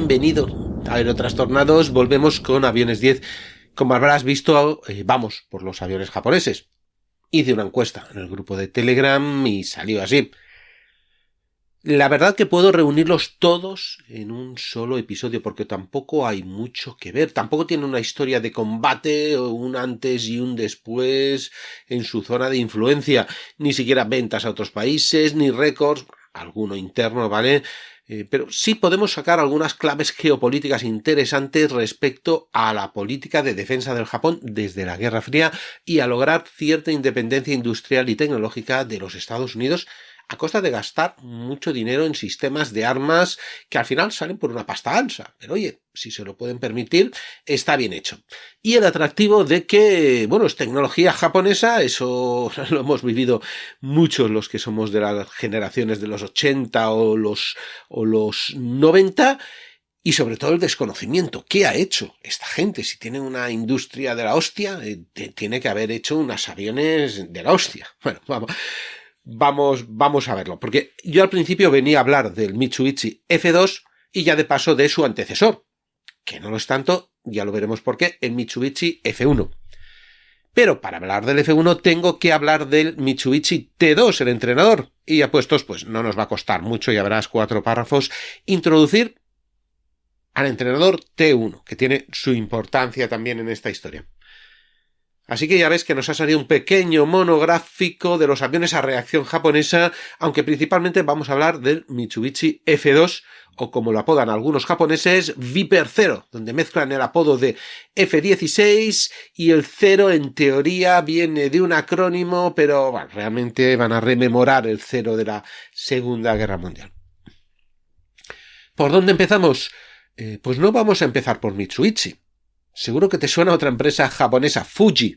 bienvenido a Aerotrastornados. Volvemos con Aviones 10. Como habrás visto, vamos por los aviones japoneses. Hice una encuesta en el grupo de Telegram y salió así. La verdad que puedo reunirlos todos en un solo episodio porque tampoco hay mucho que ver. Tampoco tiene una historia de combate o un antes y un después en su zona de influencia. Ni siquiera ventas a otros países, ni récords, alguno interno, ¿vale? Pero sí podemos sacar algunas claves geopolíticas interesantes respecto a la política de defensa del Japón desde la Guerra Fría y a lograr cierta independencia industrial y tecnológica de los Estados Unidos a costa de gastar mucho dinero en sistemas de armas que al final salen por una pasta ancha. Pero oye, si se lo pueden permitir, está bien hecho. Y el atractivo de que, bueno, es tecnología japonesa, eso lo hemos vivido muchos los que somos de las generaciones de los 80 o los 90, y sobre todo el desconocimiento. ¿Qué ha hecho esta gente? Si tiene una industria de la hostia, tiene que haber hecho unos aviones de la hostia. Bueno, Vamos a verlo, porque yo al principio venía a hablar del Mitsubishi F2 y ya de paso de su antecesor, que no lo es tanto, ya lo veremos por qué, el Mitsubishi F1. Pero para hablar del F1 tengo que hablar del Mitsubishi T2, el entrenador, y ya puestos, pues no nos va a costar mucho, ya verás 4 párrafos, introducir al entrenador T1, que tiene su importancia también en esta historia. Así que ya ves que nos ha salido un pequeño monográfico de los aviones a reacción japonesa, aunque principalmente vamos a hablar del Mitsubishi F2, o como lo apodan algunos japoneses, Viper 0, donde mezclan el apodo de F-16 y el 0 en teoría viene de un acrónimo, pero bueno, realmente van a rememorar el 0 de la Segunda Guerra Mundial. ¿Por dónde empezamos? Pues no vamos a empezar por Mitsubishi. Seguro que te suena otra empresa japonesa, Fuji,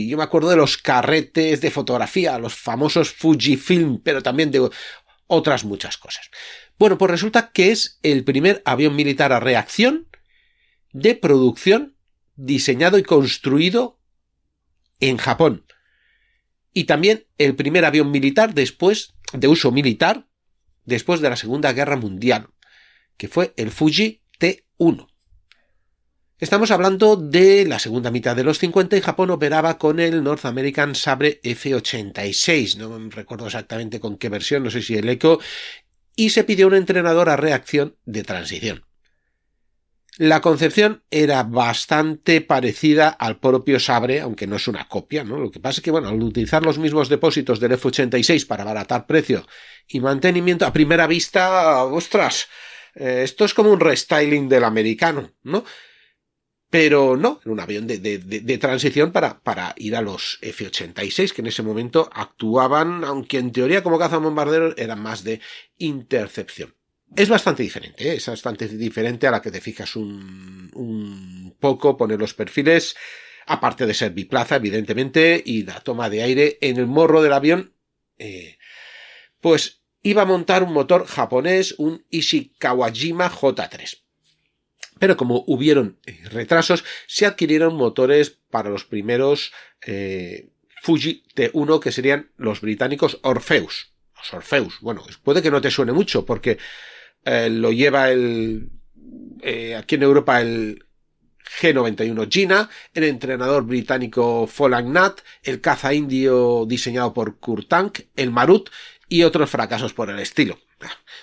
yo me acuerdo de los carretes de fotografía, los famosos Fujifilm, pero también de otras muchas cosas. Bueno, pues resulta que es el primer avión militar a reacción de producción diseñado y construido en Japón. Y también el primer avión militar de uso militar después de la Segunda Guerra Mundial, que fue el Fuji T1. Estamos hablando de la segunda mitad de los 50 y Japón operaba con el North American Sabre F-86, no recuerdo exactamente con qué versión, no sé si el Echo, y se pidió un entrenador a reacción de transición. La concepción era bastante parecida al propio Sabre, aunque no es una copia, ¿no? Lo que pasa es que, bueno, al utilizar los mismos depósitos del F-86 para abaratar precio y mantenimiento, a primera vista, ostras, esto es como un restyling del americano, ¿no? Pero no, era un avión de transición para ir a los F-86, que en ese momento actuaban, aunque en teoría como cazabombarderos eran más de intercepción. Es bastante diferente, es bastante diferente a la que te fijas un poco, poner los perfiles, aparte de ser biplaza, evidentemente, y la toma de aire en el morro del avión, pues iba a montar un motor japonés, un Ishikawajima J3. Pero como hubieron retrasos, se adquirieron motores para los primeros Fuji T1, que serían los británicos Orpheus. Los Orpheus, bueno, puede que no te suene mucho, porque lo lleva aquí en Europa el G91 Gina, el entrenador británico Folagnat, el caza indio diseñado por Kurtank, el Marut y otros fracasos por el estilo.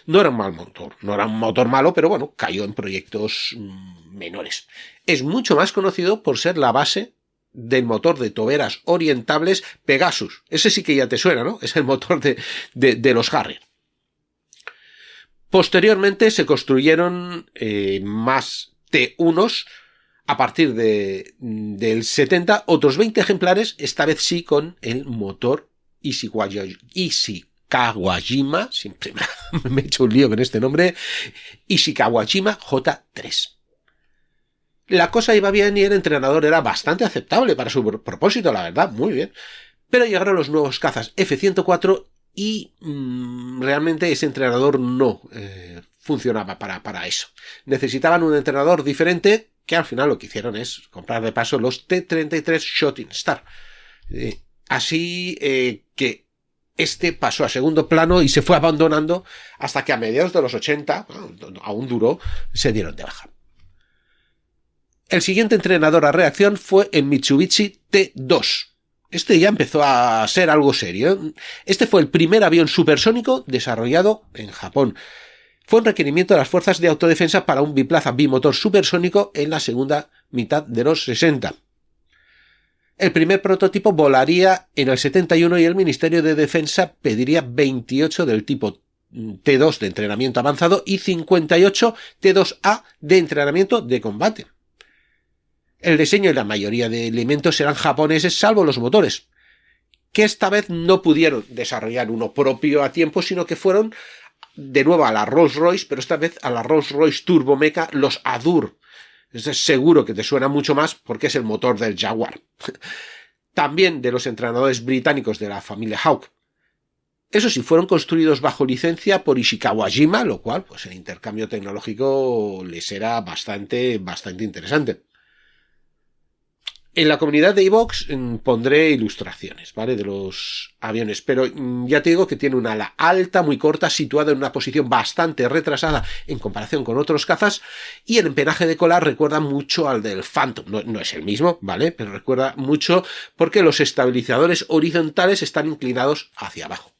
No era un mal motor, no era un motor malo, pero bueno, cayó en proyectos menores. Es mucho más conocido por ser la base del motor de toberas orientables Pegasus. Ese sí que ya te suena, ¿no? Es el motor de los Harrier. Posteriormente se construyeron más T1s a partir del 70, otros 20 ejemplares, esta vez sí con el motor Ishikawajima, siempre me he hecho un lío con este nombre, Ishikawajima J3. La cosa iba bien y el entrenador era bastante aceptable para su propósito, la verdad, muy bien. Pero llegaron los nuevos cazas F-104 y realmente ese entrenador no funcionaba para eso. Necesitaban un entrenador diferente, que al final lo que hicieron es comprar de paso los T-33 Shooting Star. Así que este pasó a segundo plano y se fue abandonando hasta que a mediados de los 80, aún duró, se dieron de baja. El siguiente entrenador a reacción fue el Mitsubishi T2. Este ya empezó a ser algo serio. Este fue el primer avión supersónico desarrollado en Japón. Fue un requerimiento de las fuerzas de autodefensa para un biplaza bimotor supersónico en la segunda mitad de los 60. El primer prototipo volaría en el 71 y el Ministerio de Defensa pediría 28 del tipo T2 de entrenamiento avanzado y 58 T2A de entrenamiento de combate. El diseño y la mayoría de elementos eran japoneses salvo los motores, que esta vez no pudieron desarrollar uno propio a tiempo, sino que fueron de nuevo a la Rolls-Royce, pero esta vez a la Rolls-Royce Turbomeca, los Adur. Es seguro que te suena mucho más porque es el motor del Jaguar. También de los entrenadores británicos de la familia Hawk. Eso sí, fueron construidos bajo licencia por Ishikawajima, lo cual, pues el intercambio tecnológico les era bastante interesante. En la comunidad de iVoox pondré ilustraciones, ¿vale? De los aviones, pero ya te digo que tiene un ala alta, muy corta, situada en una posición bastante retrasada en comparación con otros cazas, y el empenaje de cola recuerda mucho al del Phantom. No es el mismo, ¿vale? Pero recuerda mucho porque los estabilizadores horizontales están inclinados hacia abajo.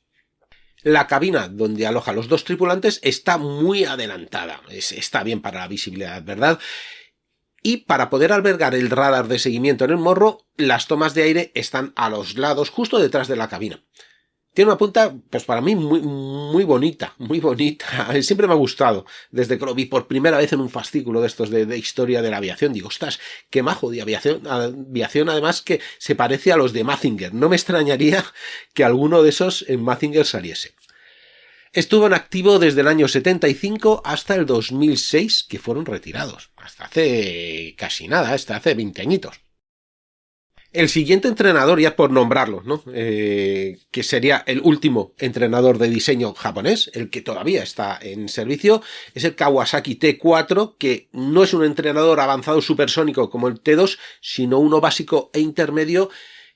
La cabina donde aloja los dos tripulantes está muy adelantada. Está bien para la visibilidad, ¿verdad? Y para poder albergar el radar de seguimiento en el morro, las tomas de aire están a los lados, justo detrás de la cabina. Tiene una punta, pues para mí, muy bonita, muy bonita. Siempre me ha gustado. Desde que lo vi por primera vez en un fascículo de estos de historia de la aviación, digo, ostras, qué majo de aviación además que se parece a los de Mazinger. No me extrañaría que alguno de esos en Mazinger saliese. Estuvo en activo desde el año 75 hasta el 2006, que fueron retirados. Hasta hace casi nada, hasta hace 20 añitos. El siguiente entrenador, ya por nombrarlo, ¿no? Que sería el último entrenador de diseño japonés, el que todavía está en servicio, es el Kawasaki T4, que no es un entrenador avanzado supersónico como el T2, sino uno básico e intermedio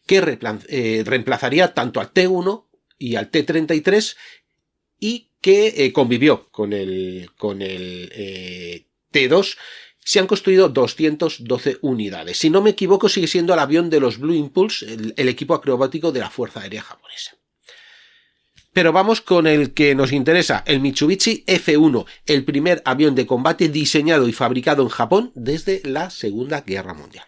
que reemplazaría tanto al T1 y al T33, y que convivió con el T2. Se han construido 212 unidades. Si no me equivoco, sigue siendo el avión de los Blue Impulse, el equipo acrobático de la Fuerza Aérea Japonesa. Pero vamos con el que nos interesa, el Mitsubishi F1, el primer avión de combate diseñado y fabricado en Japón desde la Segunda Guerra Mundial.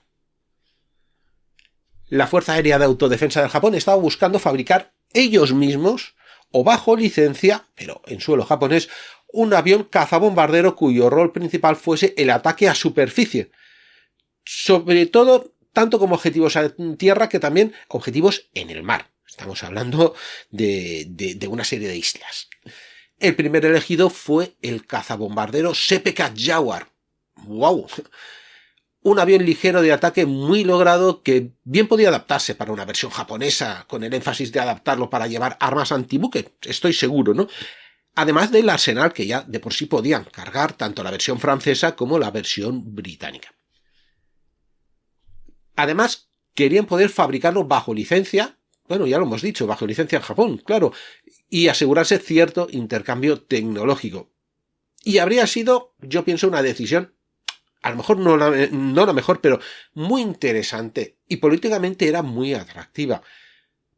La Fuerza Aérea de Autodefensa del Japón estaba buscando fabricar ellos mismos o bajo licencia, pero en suelo japonés, un avión cazabombardero cuyo rol principal fuese el ataque a superficie. Sobre todo, tanto como objetivos en tierra que también objetivos en el mar. Estamos hablando de una serie de islas. El primer elegido fue el cazabombardero CPK Jaguar. ¡Wow! Un avión ligero de ataque muy logrado que bien podía adaptarse para una versión japonesa, con el énfasis de adaptarlo para llevar armas antibuque, estoy seguro, ¿no? Además del arsenal que ya de por sí podían cargar tanto la versión francesa como la versión británica. Además, querían poder fabricarlo bajo licencia, bueno, ya lo hemos dicho, bajo licencia en Japón, claro, y asegurarse cierto intercambio tecnológico. Y habría sido, yo pienso, una decisión a lo mejor no la mejor, pero muy interesante, y políticamente era muy atractiva.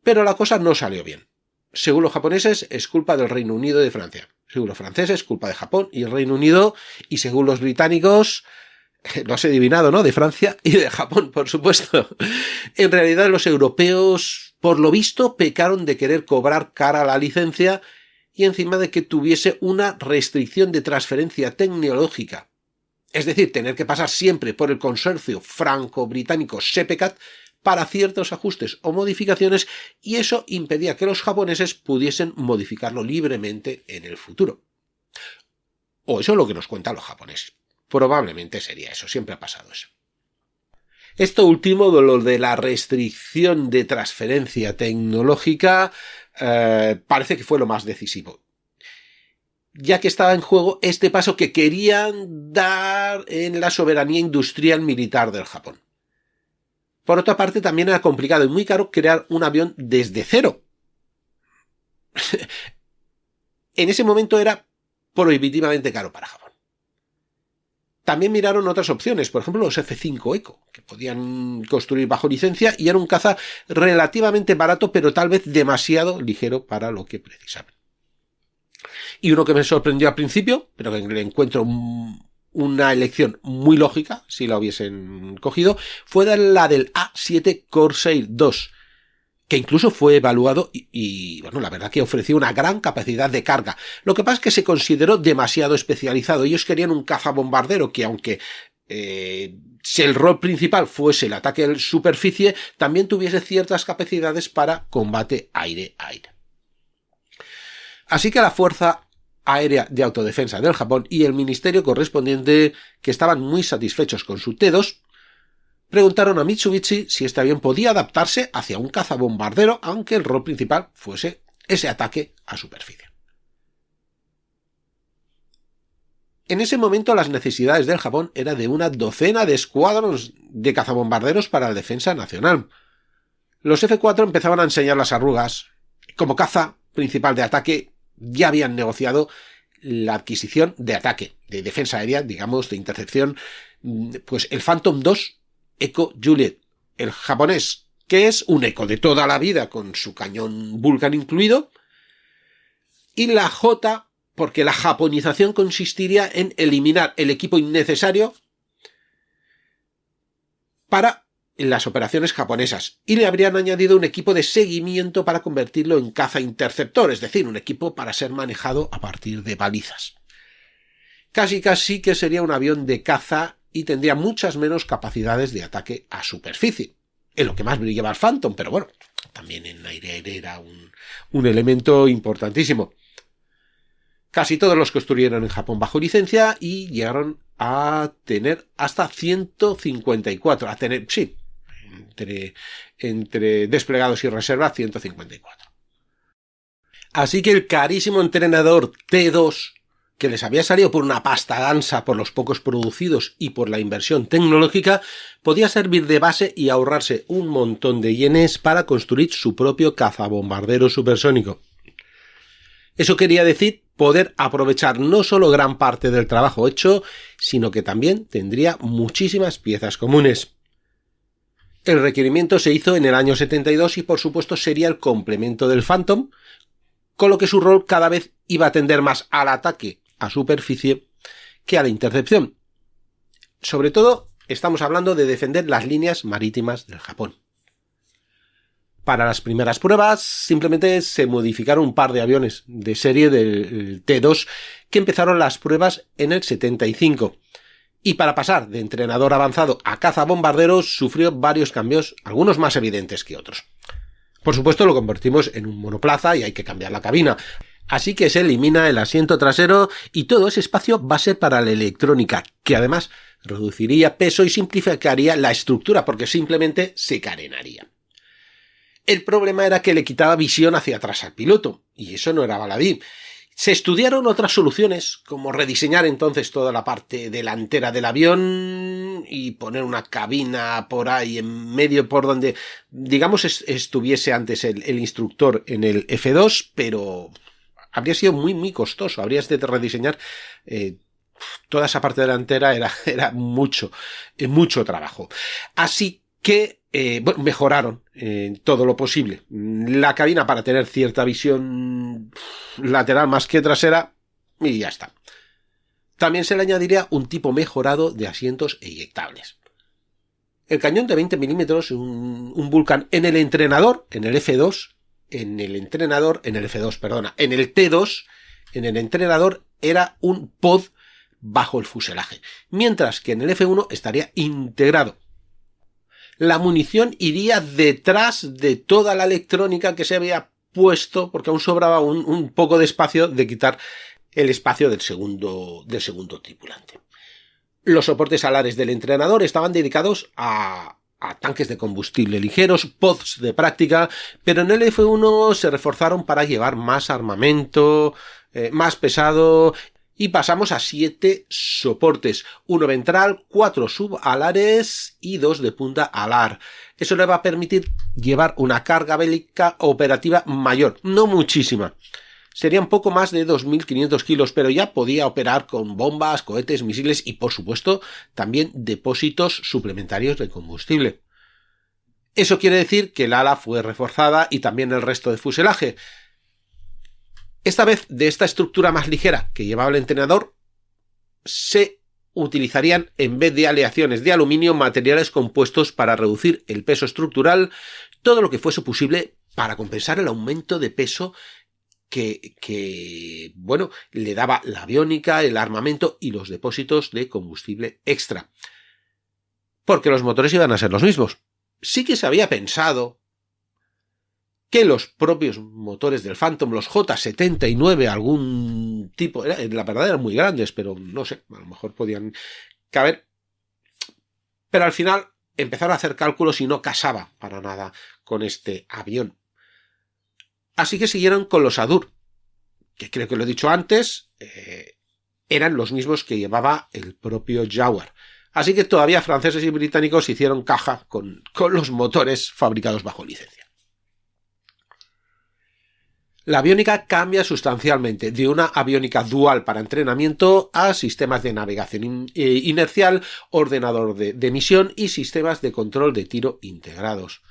Pero la cosa no salió bien. Según los japoneses, es culpa del Reino Unido y de Francia. Según los franceses, culpa de Japón y el Reino Unido, y según los británicos, lo has adivinado, ¿no? De Francia y de Japón, por supuesto. En realidad, los europeos, por lo visto, pecaron de querer cobrar cara a la licencia y encima de que tuviese una restricción de transferencia tecnológica. Es decir, tener que pasar siempre por el consorcio franco-británico SEPECAT para ciertos ajustes o modificaciones, y eso impedía que los japoneses pudiesen modificarlo libremente en el futuro. O eso es lo que nos cuentan los japoneses. Probablemente sería eso, siempre ha pasado eso. Esto último, de lo de la restricción de transferencia tecnológica, parece que fue lo más decisivo, ya que estaba en juego este paso que querían dar en la soberanía industrial militar del Japón. Por otra parte, también era complicado y muy caro crear un avión desde cero. en ese momento era prohibitivamente caro para Japón. También miraron otras opciones, por ejemplo los F-5 Eco, que podían construir bajo licencia y era un caza relativamente barato, pero tal vez demasiado ligero para lo que precisaban. Y uno que me sorprendió al principio, pero que le encuentro una elección muy lógica, si la hubiesen cogido, fue la del A7 Corsair 2, que incluso fue evaluado y bueno, la verdad que ofreció una gran capacidad de carga. Lo que pasa es que se consideró demasiado especializado. Ellos querían un cazabombardero que, aunque si el rol principal fuese el ataque en superficie, también tuviese ciertas capacidades para combate aire-aire. Así que la Fuerza Aérea de Autodefensa del Japón y el ministerio correspondiente, que estaban muy satisfechos con su T-2, preguntaron a Mitsubishi si este avión podía adaptarse hacia un cazabombardero, aunque el rol principal fuese ese ataque a superficie. En ese momento las necesidades del Japón eran de una docena de escuadrones de cazabombarderos para la defensa nacional. Los F-4 empezaban a enseñar las arrugas. Como caza principal de ataque ya habían negociado la adquisición de ataque, de defensa aérea, digamos, de intercepción, pues el Phantom II Eco Juliet, el japonés, que es un Eco de toda la vida con su cañón Vulcan incluido, y la J, porque la japonización consistiría en eliminar el equipo innecesario para las operaciones japonesas, y le habrían añadido un equipo de seguimiento para convertirlo en caza interceptor, es decir, un equipo para ser manejado a partir de balizas. Casi que sería un avión de caza y tendría muchas menos capacidades de ataque a superficie. En lo que más brillaba el Phantom, pero bueno, también en aire-aire era un elemento importantísimo. Casi todos los construyeron en Japón bajo licencia y llegaron a tener hasta 154, entre desplegados y reservas, 154. Así que el carísimo entrenador T2, que les había salido por una pasta gansa por los pocos producidos y por la inversión tecnológica, podía servir de base y ahorrarse un montón de yenes para construir su propio cazabombardero supersónico. Eso quería decir poder aprovechar no solo gran parte del trabajo hecho, sino que también tendría muchísimas piezas comunes. El requerimiento se hizo en el año 72 y por supuesto sería el complemento del Phantom, con lo que su rol cada vez iba a tender más al ataque a superficie que a la intercepción. Sobre todo, estamos hablando de defender las líneas marítimas del Japón. Para las primeras pruebas, simplemente se modificaron un par de aviones de serie del T2 que empezaron las pruebas en el 75. Y para pasar de entrenador avanzado a cazabombarderos sufrió varios cambios, algunos más evidentes que otros. Por supuesto, lo convertimos en un monoplaza y hay que cambiar la cabina. Así que se elimina el asiento trasero y todo ese espacio va a ser para la electrónica, que además reduciría peso y simplificaría la estructura porque simplemente se carenaría. El problema era que le quitaba visión hacia atrás al piloto, y eso no era baladí. Se estudiaron otras soluciones, como rediseñar entonces toda la parte delantera del avión y poner una cabina por ahí en medio por donde, digamos, estuviese antes el instructor en el F2, pero habría sido muy costoso. Habrías de rediseñar toda esa parte delantera, era mucho trabajo. Así que mejoraron todo lo posible la cabina para tener cierta visión lateral más que trasera y ya está. También se le añadiría un tipo mejorado de asientos eyectables. El cañón de 20 milímetros, un Vulcan en el entrenador, en el F2, en el T2, en el entrenador era un pod bajo el fuselaje, mientras que en el F1 estaría integrado. La munición iría detrás de toda la electrónica que se había puesto, porque aún sobraba un poco de espacio de quitar el espacio del segundo tripulante. Los soportes alares del entrenador estaban dedicados a tanques de combustible ligeros, pods de práctica, pero en el F1 se reforzaron para llevar más armamento, más pesado, Y pasamos a 7 soportes, 1 ventral, 4 subalares y 2 de punta alar. Eso le va a permitir llevar una carga bélica operativa mayor, no muchísima. Sería un poco más de 2.500 kilos, pero ya podía operar con bombas, cohetes, misiles y, por supuesto, también depósitos suplementarios de combustible. Eso quiere decir que el ala fue reforzada y también el resto de fuselaje. Esta vez, de esta estructura más ligera que llevaba el entrenador, se utilizarían, en vez de aleaciones de aluminio, materiales compuestos para reducir el peso estructural, todo lo que fuese posible para compensar el aumento de peso que le daba la aviónica, el armamento y los depósitos de combustible extra. Porque los motores iban a ser los mismos. Sí que se había pensado que los propios motores del Phantom, los J79, algún tipo, la verdad eran muy grandes, pero no sé, a lo mejor podían caber. Pero al final empezaron a hacer cálculos y no casaba para nada con este avión. Así que siguieron con los Adur, que creo que lo he dicho antes, eran los mismos que llevaba el propio Jaguar. Así que todavía franceses y británicos hicieron caja con los motores fabricados bajo licencia. La aviónica cambia sustancialmente de una aviónica dual para entrenamiento a sistemas de navegación inercial, ordenador de misión y sistemas de control de tiro integrados.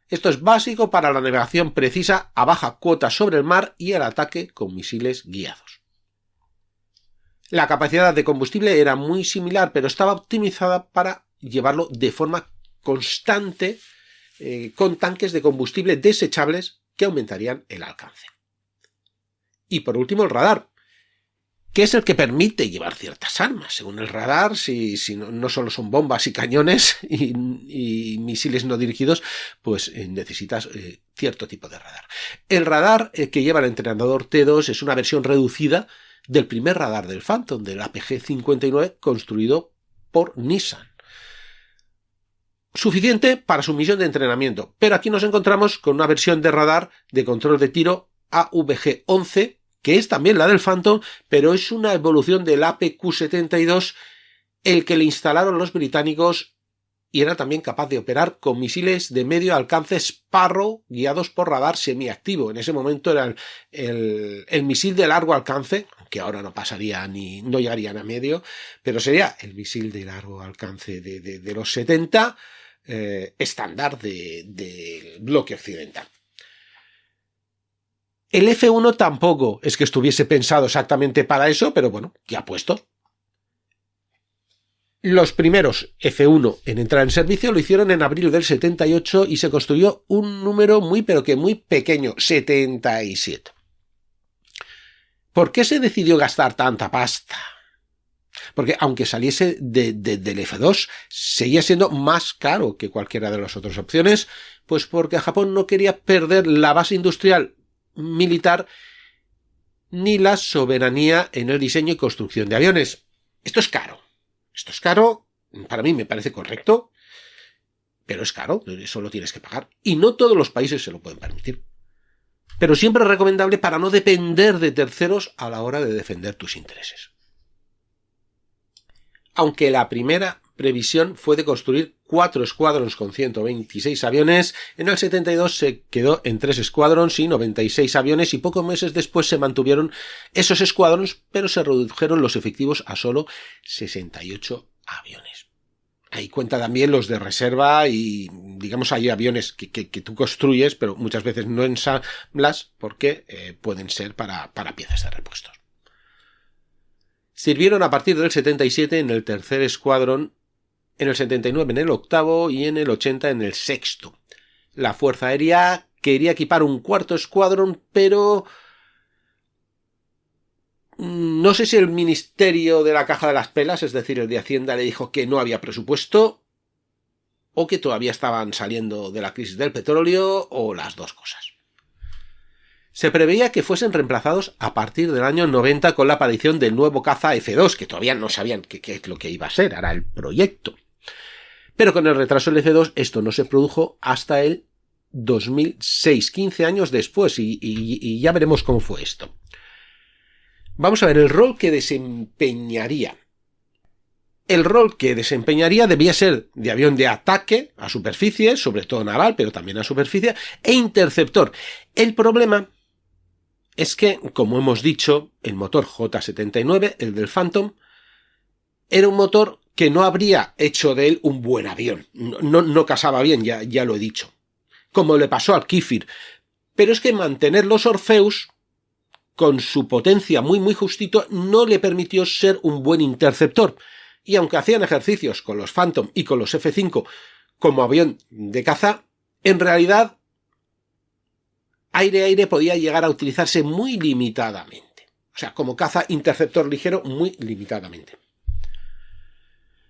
Esto es básico para la navegación precisa a baja cuota sobre el mar y el ataque con misiles guiados. La capacidad de combustible era muy similar, pero estaba optimizada para llevarlo de forma constante con tanques de combustible desechables que aumentarían el alcance. Y por último el radar, que es el que permite llevar ciertas armas. Según el radar, si no solo son bombas y cañones y misiles no dirigidos, pues necesitas cierto tipo de radar. El radar que lleva el entrenador T2 es una versión reducida del primer radar del Phantom, del APG-59, construido por Nissan. Suficiente para su misión de entrenamiento, pero aquí nos encontramos con una versión de radar de control de tiro AVG-11, que es también la del Phantom, pero es una evolución del APQ-72, el que le instalaron los británicos y era también capaz de operar con misiles de medio alcance Sparrow guiados por radar semiactivo. En ese momento era el misil de largo alcance, que ahora no pasaría no llegarían a medio, pero sería el misil de largo alcance de los 70, estándar del bloque occidental. El F1 tampoco es que estuviese pensado exactamente para eso, pero bueno, ya puesto. Los primeros F1 en entrar en servicio lo hicieron en abril del 78 y se construyó un número muy pero que muy pequeño, 77. ¿Por qué se decidió gastar tanta pasta? Porque aunque saliese del F2, seguía siendo más caro que cualquiera de las otras opciones, pues porque Japón no quería perder la base industrial militar ni la soberanía en el diseño y construcción de aviones. Esto es caro, para mí me parece correcto, pero es caro, eso lo tienes que pagar, y no todos los países se lo pueden permitir. Pero siempre es recomendable para no depender de terceros a la hora de defender tus intereses. Aunque la primera previsión fue de construir 4 escuadrones con 126 aviones, en el 72 se quedó en 3 escuadrones y 96 aviones y pocos meses después se mantuvieron esos escuadrones, pero se redujeron los efectivos a solo 68 aviones. Ahí cuenta también los de reserva y, digamos, hay aviones que tú construyes, pero muchas veces no ensamblas porque pueden ser para piezas de repuestos. Sirvieron a partir del 77 en el tercer escuadrón, en el 79 en el octavo y en el 80 en el sexto. La Fuerza Aérea quería equipar un cuarto escuadrón, pero no sé si el Ministerio de la Caja de las Pelas, es decir, el de Hacienda, le dijo que no había presupuesto o que todavía estaban saliendo de la crisis del petróleo o las dos cosas. Se preveía que fuesen reemplazados a partir del año 90 con la aparición del nuevo caza F2, que todavía no sabían qué es lo que iba a ser, era el proyecto. Pero con el retraso del F2 esto no se produjo hasta el 2006, 15 años después, y ya veremos cómo fue esto. Vamos a ver el rol que desempeñaría. El rol que desempeñaría debía ser de avión de ataque a superficie, sobre todo naval, pero también a superficie, e interceptor. El problema es que, como hemos dicho, el motor J-79, el del Phantom, era un motor que no habría hecho de él un buen avión. No casaba bien, ya lo he dicho. Como le pasó al Kifir. Pero es que mantener los Orpheus, con su potencia muy justito, no le permitió ser un buen interceptor. Y aunque hacían ejercicios con los Phantom y con los F-5 como avión de caza, en realidad aire-aire podía llegar a utilizarse muy limitadamente. O sea, como caza interceptor ligero, muy limitadamente.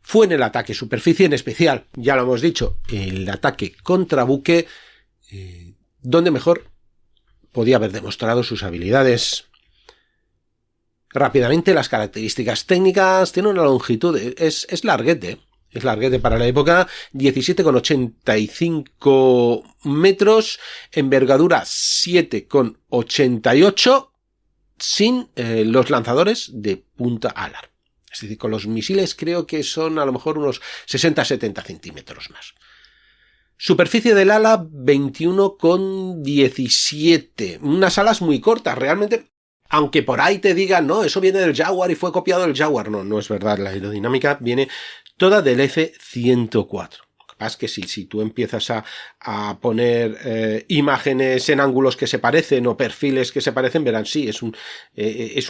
Fue en el ataque superficie en especial, ya lo hemos dicho, el ataque contra buque, donde mejor podía haber demostrado sus habilidades. Rápidamente, las características técnicas, tiene una longitud, es larguete para la época, 17,85 metros, envergadura 7,88, sin los lanzadores de punta alar. Es decir, con los misiles creo que son a lo mejor unos 60-70 centímetros más. Superficie del ala 21,17. Unas alas muy cortas, realmente. Aunque por ahí te digan, no, eso viene del Jaguar y fue copiado del Jaguar. No es verdad. La aerodinámica viene toda del F-104. Lo que pasa es que si tú empiezas a poner imágenes en ángulos que se parecen o perfiles que se parecen, verán, sí, es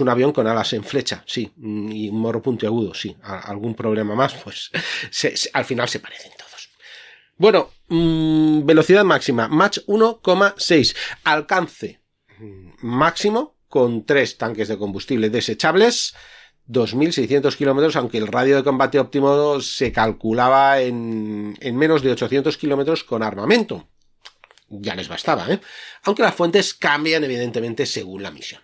un avión con alas en flecha, sí, y un morro puntiagudo, sí. Algún problema más, pues al final se parecen todos. Bueno, velocidad máxima, Mach 1,6. Alcance máximo con 3 tanques de combustible desechables, 2.600 kilómetros, aunque el radio de combate óptimo se calculaba en menos de 800 kilómetros con armamento. Ya les bastaba, aunque las fuentes cambian evidentemente según la misión.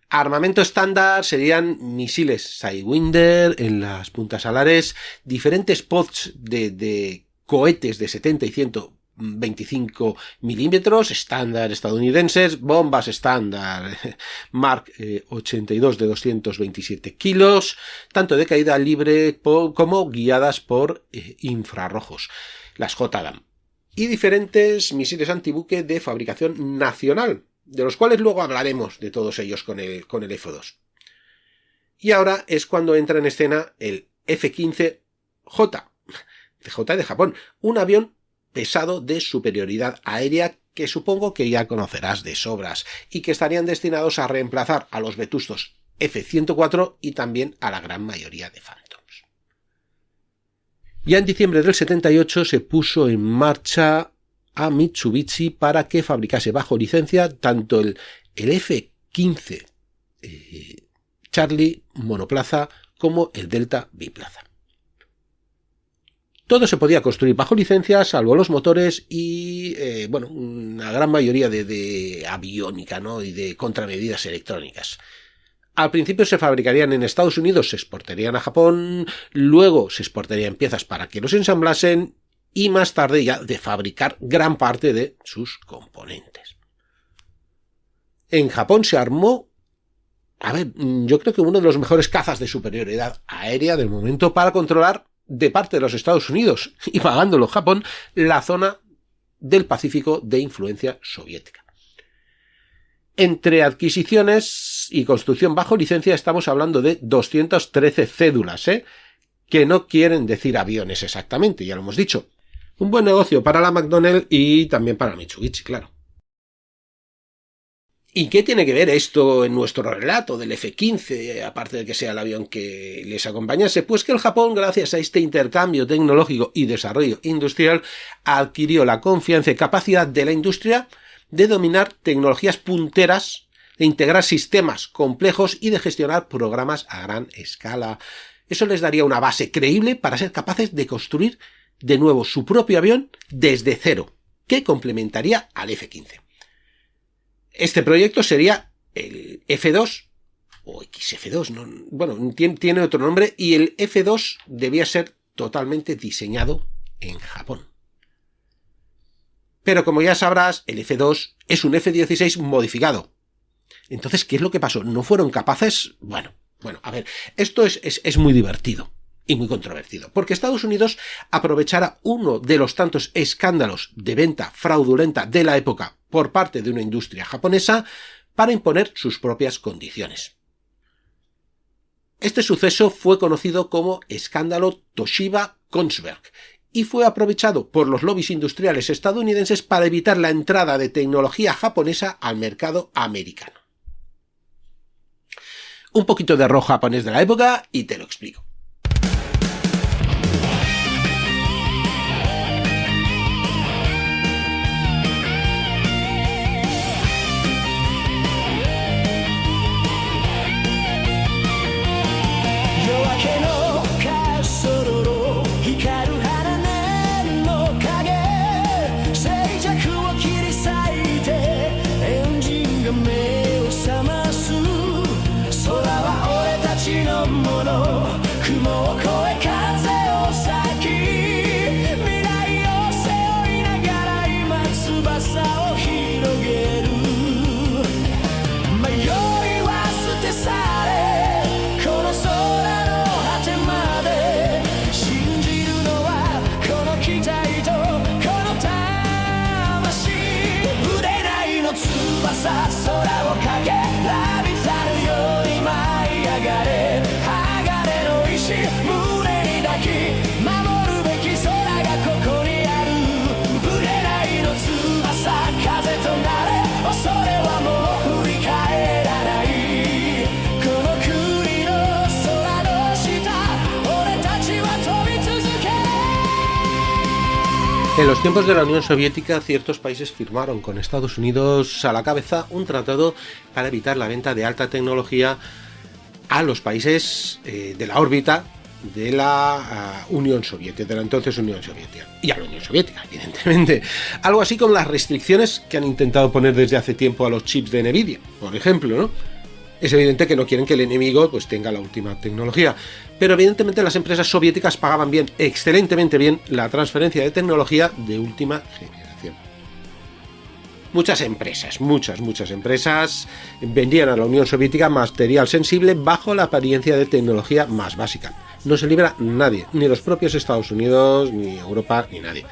Armamento estándar serían misiles Sidewinder en las puntas alares, diferentes pods de cohetes de 70 y 125 milímetros, estándar estadounidenses, bombas estándar Mark 82 de 227 kilos, tanto de caída libre como guiadas por infrarrojos, las JDAM, y diferentes misiles antibuque de fabricación nacional, de los cuales luego hablaremos de todos ellos con el F2. Y ahora es cuando entra en escena el F-15J, de Japón, un avión pesado de superioridad aérea que supongo que ya conocerás de sobras y que estarían destinados a reemplazar a los vetustos F-104 y también a la gran mayoría de Phantoms. Ya en diciembre del 78 se puso en marcha a Mitsubishi para que fabricase bajo licencia tanto el F-15 Charlie monoplaza como el Delta biplaza. Todo se podía construir bajo licencia, salvo los motores y, una gran mayoría de aviónica, ¿no? Y de contramedidas electrónicas. Al principio se fabricarían en Estados Unidos, se exportarían a Japón, luego se exportarían piezas para que los ensamblasen y más tarde ya de fabricar gran parte de sus componentes. En Japón se armó, yo creo que uno de los mejores cazas de superioridad aérea del momento para controlar de parte de los Estados Unidos y pagándolo Japón la zona del Pacífico de influencia soviética. Entre adquisiciones y construcción bajo licencia estamos hablando de 213 cédulas, que no quieren decir aviones exactamente, ya lo hemos dicho. Un buen negocio para la McDonnell y también para Mitsubishi, claro. ¿Y qué tiene que ver esto en nuestro relato del F-15, aparte de que sea el avión que les acompañase? Pues que el Japón, gracias a este intercambio tecnológico y desarrollo industrial, adquirió la confianza y capacidad de la industria de dominar tecnologías punteras, de integrar sistemas complejos y de gestionar programas a gran escala. Eso les daría una base creíble para ser capaces de construir de nuevo su propio avión desde cero, que complementaría al F-15. Este proyecto sería el F2 o XF2, tiene otro nombre, y el F2 debía ser totalmente diseñado en Japón. Pero como ya sabrás, el F2 es un F-16 modificado. Entonces, ¿qué es lo que pasó? ¿No fueron capaces? Bueno, a ver, esto es muy divertido y muy controvertido, porque Estados Unidos aprovechara uno de los tantos escándalos de venta fraudulenta de la época por parte de una industria japonesa para imponer sus propias condiciones. Este suceso fue conocido como escándalo Toshiba-Kongsberg y fue aprovechado por los lobbies industriales estadounidenses para evitar la entrada de tecnología japonesa al mercado americano. Un poquito de rock japonés de la época y te lo explico. En los tiempos de la Unión Soviética, ciertos países firmaron con Estados Unidos a la cabeza un tratado para evitar la venta de alta tecnología a los países de la órbita de la Unión Soviética, de la entonces Unión Soviética, y a la Unión Soviética, evidentemente. Algo así como las restricciones que han intentado poner desde hace tiempo a los chips de Nvidia, por ejemplo, ¿no? Es evidente que no quieren que el enemigo pues tenga la última tecnología, pero evidentemente las empresas soviéticas pagaban bien, excelentemente bien, la transferencia de tecnología de última generación. Muchas empresas vendían a la Unión Soviética material sensible bajo la apariencia de tecnología más básica. No se libra nadie, ni los propios Estados Unidos, ni Europa, ni nadie.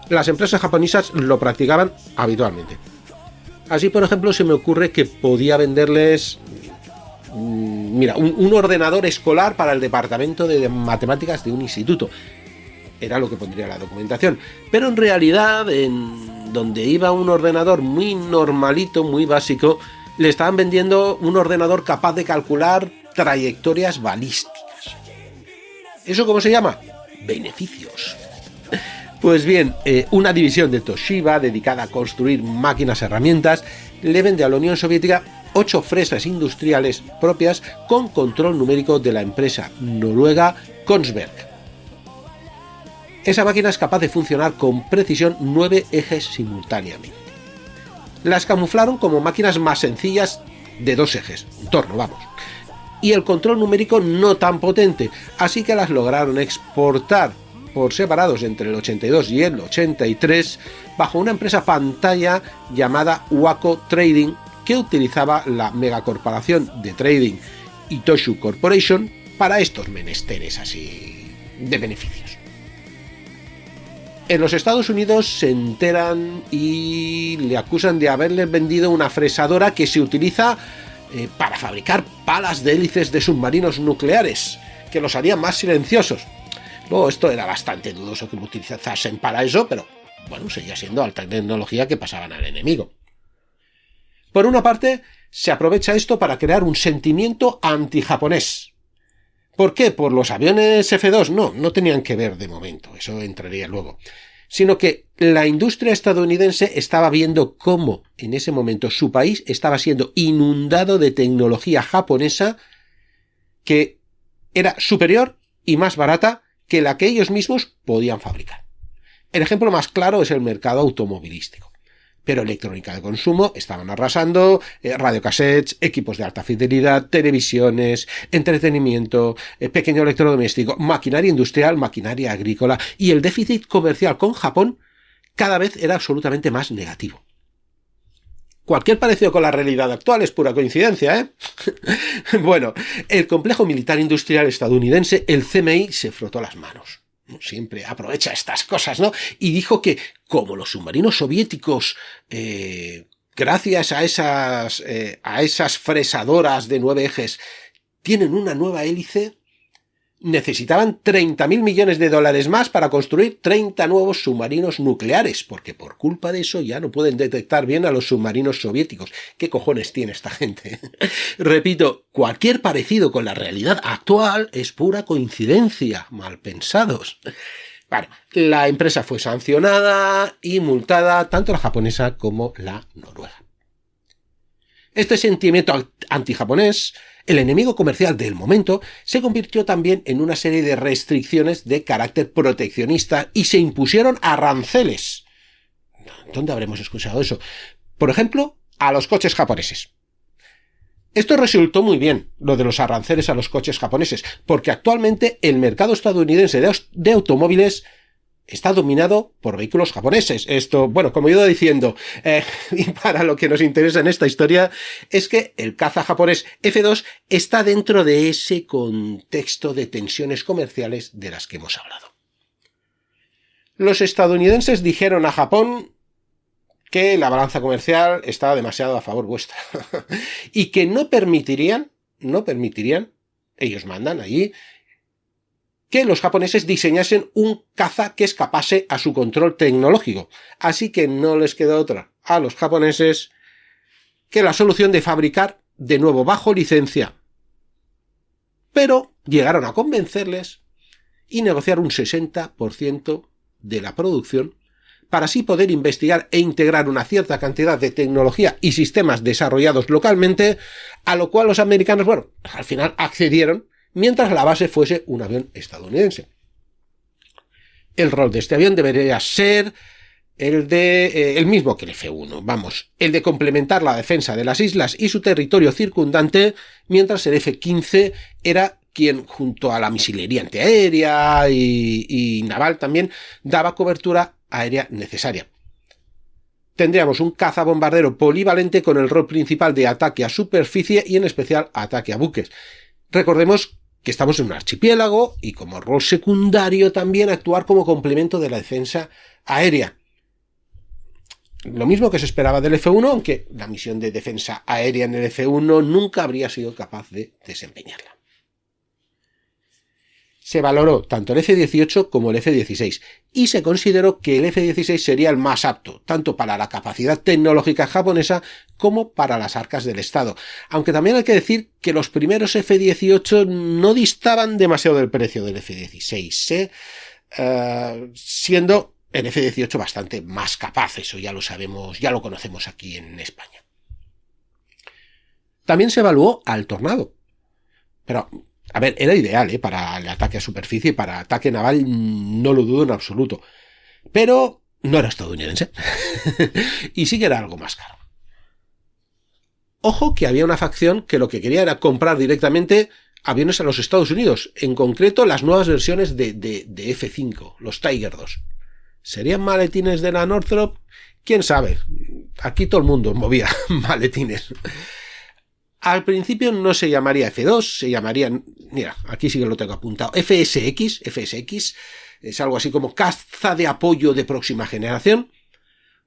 Las empresas japonesas lo practicaban habitualmente. Así, por ejemplo, se me ocurre que podía venderles un ordenador escolar para el departamento de matemáticas de un instituto. Era lo que pondría la documentación. Pero en realidad, en donde iba un ordenador muy normalito, muy básico, le estaban vendiendo un ordenador capaz de calcular trayectorias balísticas. ¿Eso cómo se llama? Beneficios. Pues bien, una división de Toshiba dedicada a construir máquinas herramientas le vende a la Unión Soviética 8 fresas industriales propias con control numérico de la empresa noruega Kongsberg. Esa máquina es capaz de funcionar con precisión 9 ejes simultáneamente. Las camuflaron como máquinas más sencillas de 2 ejes, un torno, vamos. Y el control numérico no tan potente, así que las lograron exportar por separados entre el 82 y el 83 bajo una empresa pantalla llamada Waco Trading, que utilizaba la megacorporación de trading Itochu Corporation para estos menesteres así de beneficios. En los Estados Unidos se enteran y le acusan de haberles vendido una fresadora que se utiliza para fabricar palas de hélices de submarinos nucleares, que los harían más silenciosos. Luego, esto era bastante dudoso que lo utilizasen para eso, pero bueno, seguía siendo alta tecnología que pasaban al enemigo. Por una parte, se aprovecha esto para crear un sentimiento anti-japonés. ¿Por qué? Por los aviones F-2, no tenían que ver de momento, eso entraría luego. Sino que la industria estadounidense estaba viendo cómo en ese momento su país estaba siendo inundado de tecnología japonesa que era superior y más barata que la que ellos mismos podían fabricar. El ejemplo más claro es el mercado automovilístico. Pero electrónica de consumo estaban arrasando, radiocassettes, equipos de alta fidelidad, televisiones, entretenimiento, pequeño electrodoméstico, maquinaria industrial, maquinaria agrícola, y el déficit comercial con Japón cada vez era absolutamente más negativo. cualquier parecido con la realidad actual es pura coincidencia, ¿eh? Bueno, el complejo militar industrial estadounidense, el CMI, se frotó las manos. Siempre aprovecha estas cosas, ¿no? Y dijo que, como los submarinos soviéticos, gracias a esas fresadoras de 9 ejes, tienen una nueva hélice, necesitaban 30.000 millones de dólares más para construir 30 nuevos submarinos nucleares, porque por culpa de eso ya no pueden detectar bien a los submarinos soviéticos. ¿Qué cojones tiene esta gente? Repito, cualquier parecido con la realidad actual es pura coincidencia, mal pensados. Bueno, la empresa fue sancionada y multada, tanto la japonesa como la noruega. Este sentimiento antijaponés, el enemigo comercial del momento, se convirtió también en una serie de restricciones de carácter proteccionista y se impusieron aranceles. ¿Dónde habremos escuchado eso? Por ejemplo, a los coches japoneses. Esto resultó muy bien, lo de los aranceles a los coches japoneses, porque actualmente el mercado estadounidense de automóviles está dominado por vehículos japoneses. Esto, bueno, como he ido diciendo, y para lo que nos interesa en esta historia, es que el caza japonés F-2 está dentro de ese contexto de tensiones comerciales de las que hemos hablado. Los estadounidenses dijeron a Japón que la balanza comercial estaba demasiado a favor vuestra y que no permitirían, ellos mandan allí, que los japoneses diseñasen un caza que escapase a su control tecnológico. Así que no les quedó otra a los japoneses que la solución de fabricar de nuevo bajo licencia. Pero llegaron a convencerles y negociar un 60% de la producción para así poder investigar e integrar una cierta cantidad de tecnología y sistemas desarrollados localmente, a lo cual los americanos, bueno, al final accedieron, mientras la base fuese un avión estadounidense. El rol de este avión debería ser el mismo que el F-1, vamos, el de complementar la defensa de las islas y su territorio circundante, mientras el F-15 era quien, junto a la misilería antiaérea y naval también, daba cobertura aérea necesaria. Tendríamos un cazabombardero polivalente con el rol principal de ataque a superficie y en especial ataque a buques. Recordemos que estamos en un archipiélago y como rol secundario también actuar como complemento de la defensa aérea. Lo mismo que se esperaba del F-1, aunque la misión de defensa aérea en el F-1 nunca habría sido capaz de desempeñarla. Se valoró tanto el F-18 como el F-16 y se consideró que el F-16 sería el más apto, tanto para la capacidad tecnológica japonesa como para las arcas del Estado. Aunque también hay que decir que los primeros F-18 no distaban demasiado del precio del F-16, siendo el F-18 bastante más capaz, eso ya lo sabemos, ya lo conocemos aquí en España. También se evaluó al Tornado, pero a ver, era ideal, para el ataque a superficie y para ataque naval, no lo dudo en absoluto. Pero no era estadounidense. Y sí que era algo más caro. Ojo que había una facción que lo que quería era comprar directamente aviones a los Estados Unidos. En concreto, las nuevas versiones de F-5, los Tiger II. ¿Serían maletines de la Northrop? ¿Quién sabe? Aquí todo el mundo movía maletines. Al principio no se llamaría F2, se llamarían, mira, aquí sí que lo tengo apuntado, FSX es algo así como caza de apoyo de próxima generación,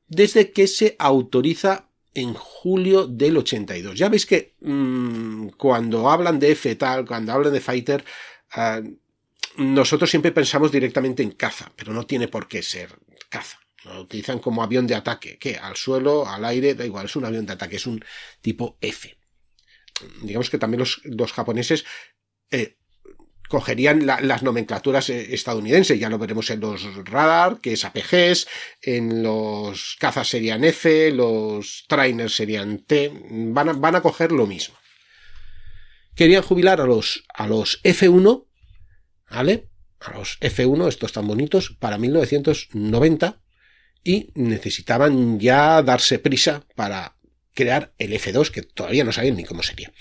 desde que se autoriza en julio del 82. Ya veis que cuando hablan de F-tal, cuando hablan de Fighter, nosotros siempre pensamos directamente en caza, pero no tiene por qué ser caza. Lo utilizan como avión de ataque, que al suelo, al aire, da igual, es un avión de ataque, es un tipo F. Digamos que también los japoneses cogerían las nomenclaturas estadounidenses, ya lo veremos en los radar, que es APGs, en los cazas serían F, los trainers serían T, van a coger lo mismo. Querían jubilar a los F1, ¿vale? A los F1, estos tan bonitos, para 1990, y necesitaban ya darse prisa para crear el F2, que todavía no sabían ni cómo sería.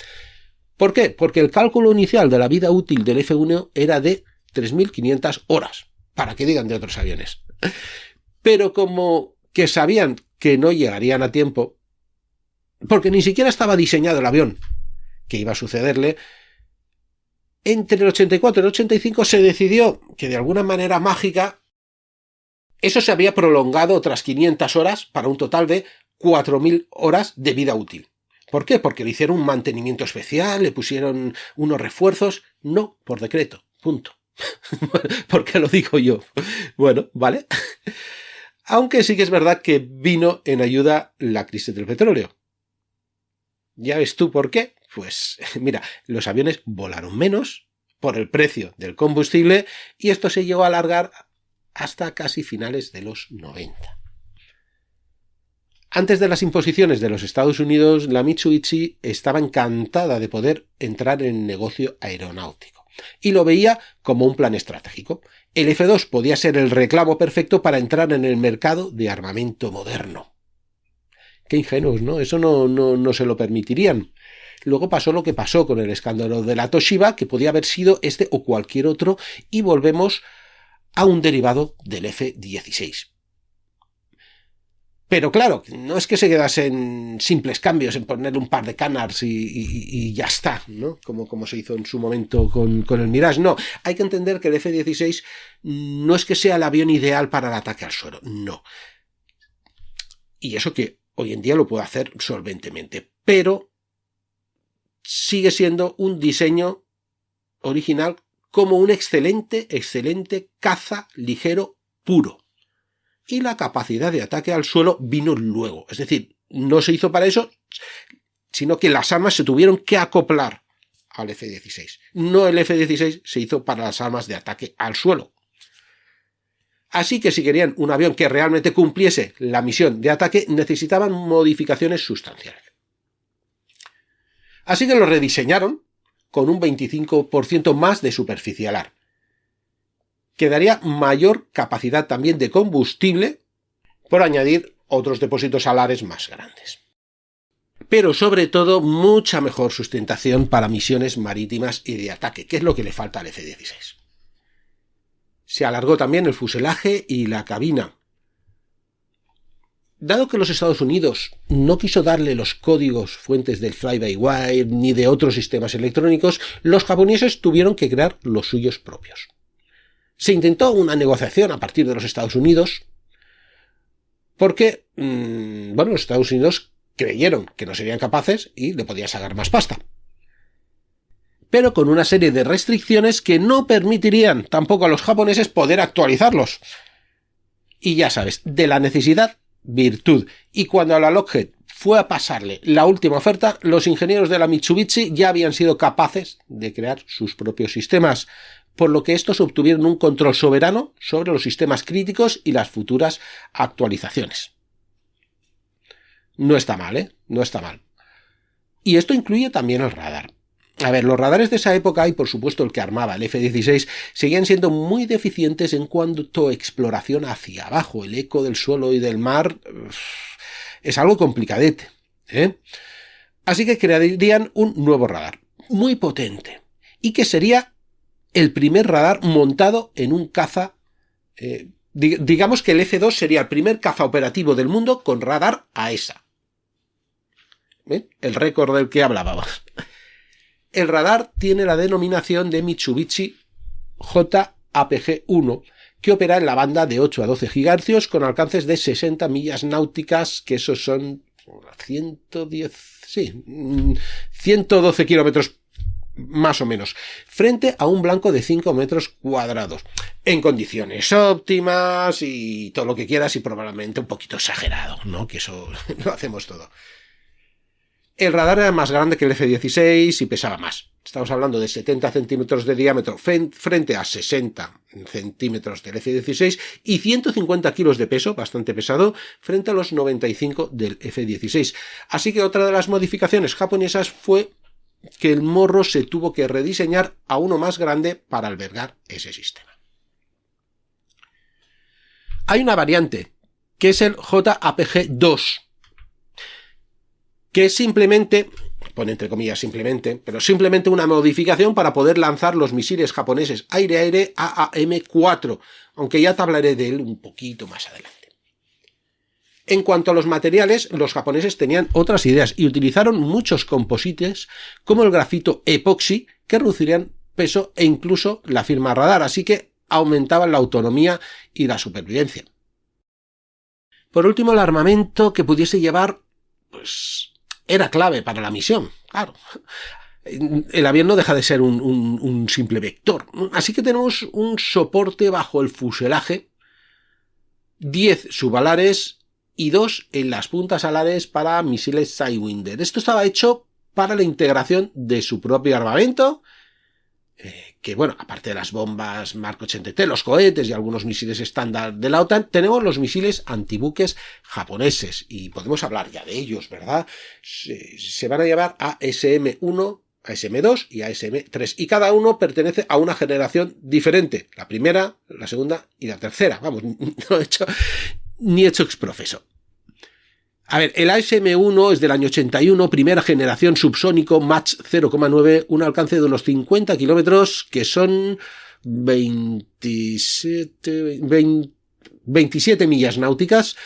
¿Por qué? Porque el cálculo inicial de la vida útil del F1 era de 3.500 horas, para que digan de otros aviones. Pero como que sabían que no llegarían a tiempo, porque ni siquiera estaba diseñado el avión que iba a sucederle. Entre el 84 y el 85 se decidió que de alguna manera mágica eso se había prolongado otras 500 horas para un total de 4.000 horas de vida útil. ¿Por qué? Porque le hicieron un mantenimiento especial, le pusieron unos refuerzos. No, por decreto. Punto. ¿Por qué lo digo yo? Bueno, vale. Aunque sí que es verdad que vino en ayuda la crisis del petróleo. ¿Ya ves tú por qué? Pues mira, los aviones volaron menos por el precio del combustible y esto se llegó a alargar hasta casi finales de los 90. Antes de las imposiciones de los Estados Unidos, la Mitsubishi estaba encantada de poder entrar en el negocio aeronáutico y lo veía como un plan estratégico. El F-2 podía ser el reclamo perfecto para entrar en el mercado de armamento moderno. Qué ingenuos, ¿no? Eso no se lo permitirían. Luego pasó lo que pasó con el escándalo de la Toshiba, que podía haber sido este o cualquier otro, y volvemos a un derivado del F-16. Pero claro, no es que se quedasen simples cambios en ponerle un par de canards y ya está, ¿no? Como se hizo en su momento con el Mirage. No, hay que entender que el F-16 no es que sea el avión ideal para el ataque al suelo, no. Y eso que hoy en día lo puede hacer solventemente, pero sigue siendo un diseño original como un excelente caza ligero puro. Y la capacidad de ataque al suelo vino luego. Es decir, no se hizo para eso, sino que las armas se tuvieron que acoplar al F-16. No el F-16 se hizo para las armas de ataque al suelo. Así que si querían un avión que realmente cumpliese la misión de ataque, necesitaban modificaciones sustanciales. Así que lo rediseñaron con un 25% más de superficie alar, que daría mayor capacidad también de combustible por añadir otros depósitos alares más grandes. Pero sobre todo mucha mejor sustentación para misiones marítimas y de ataque, que es lo que le falta al F-16. Se alargó también el fuselaje y la cabina. Dado que los Estados Unidos no quiso darle los códigos fuentes del fly-by-wire ni de otros sistemas electrónicos, los japoneses tuvieron que crear los suyos propios. Se intentó una negociación a partir de los Estados Unidos porque, los Estados Unidos creyeron que no serían capaces y le podían sacar más pasta. Pero con una serie de restricciones que no permitirían tampoco a los japoneses poder actualizarlos. Y ya sabes, de la necesidad, virtud. Y cuando a la Lockheed fue a pasarle la última oferta, los ingenieros de la Mitsubishi ya habían sido capaces de crear sus propios sistemas, por lo que estos obtuvieron un control soberano sobre los sistemas críticos y las futuras actualizaciones. No está mal, ¿eh? No está mal. Y esto incluye también el radar. A ver, los radares de esa época y por supuesto el que armaba el F-16 seguían siendo muy deficientes en cuanto a exploración hacia abajo. El eco del suelo y del mar es algo complicadete, ¿eh? Así que crearían un nuevo radar, muy potente, y que sería el primer radar montado en un caza. Digamos que el F-2 sería el primer caza operativo del mundo con radar AESA. El récord del que hablábamos. El radar tiene la denominación de Mitsubishi JAPG-1, que opera en la banda de 8 a 12 GHz con alcances de 60 millas náuticas, que esos son 112 kilómetros más o menos, frente a un blanco de 5 metros cuadrados, en condiciones óptimas y todo lo que quieras, y probablemente un poquito exagerado, ¿no? Que eso lo hacemos todo. El radar era más grande que el F-16 y pesaba más. Estamos hablando de 70 centímetros de diámetro frente a 60 centímetros del F-16 y 150 kilos de peso, bastante pesado, frente a los 95 del F-16. Así que otra de las modificaciones japonesas fue que el morro se tuvo que rediseñar a uno más grande para albergar ese sistema. Hay una variante, que es el JAPG-2, que es simplemente, pone entre comillas simplemente, pero simplemente una modificación para poder lanzar los misiles japoneses aire-aire AAM-4, aunque ya te hablaré de él un poquito más adelante. En cuanto a los materiales, los japoneses tenían otras ideas y utilizaron muchos composites como el grafito epoxi que reducirían peso e incluso la firma radar, así que aumentaban la autonomía y la supervivencia. Por último, el armamento que pudiese llevar, pues, era clave para la misión, claro. El avión no deja de ser un simple vector, así que tenemos un soporte bajo el fuselaje, 10 subalares y 2 en las puntas alares para misiles Sidewinder. Esto estaba hecho para la integración de su propio armamento, que bueno, aparte de las bombas Mark 80T, los cohetes y algunos misiles estándar de la OTAN, tenemos los misiles antibuques japoneses, y podemos hablar ya de ellos, ¿verdad? Se van a llamar ASM-1, ASM-2 y ASM-3, y cada uno pertenece a una generación diferente, la primera, la segunda y la tercera. Vamos, no he hecho ni hecho exprofeso. A ver, el ASM-1 es del año 81, primera generación subsónico, Mach 0,9, un alcance de unos 50 kilómetros, que son 27 millas náuticas,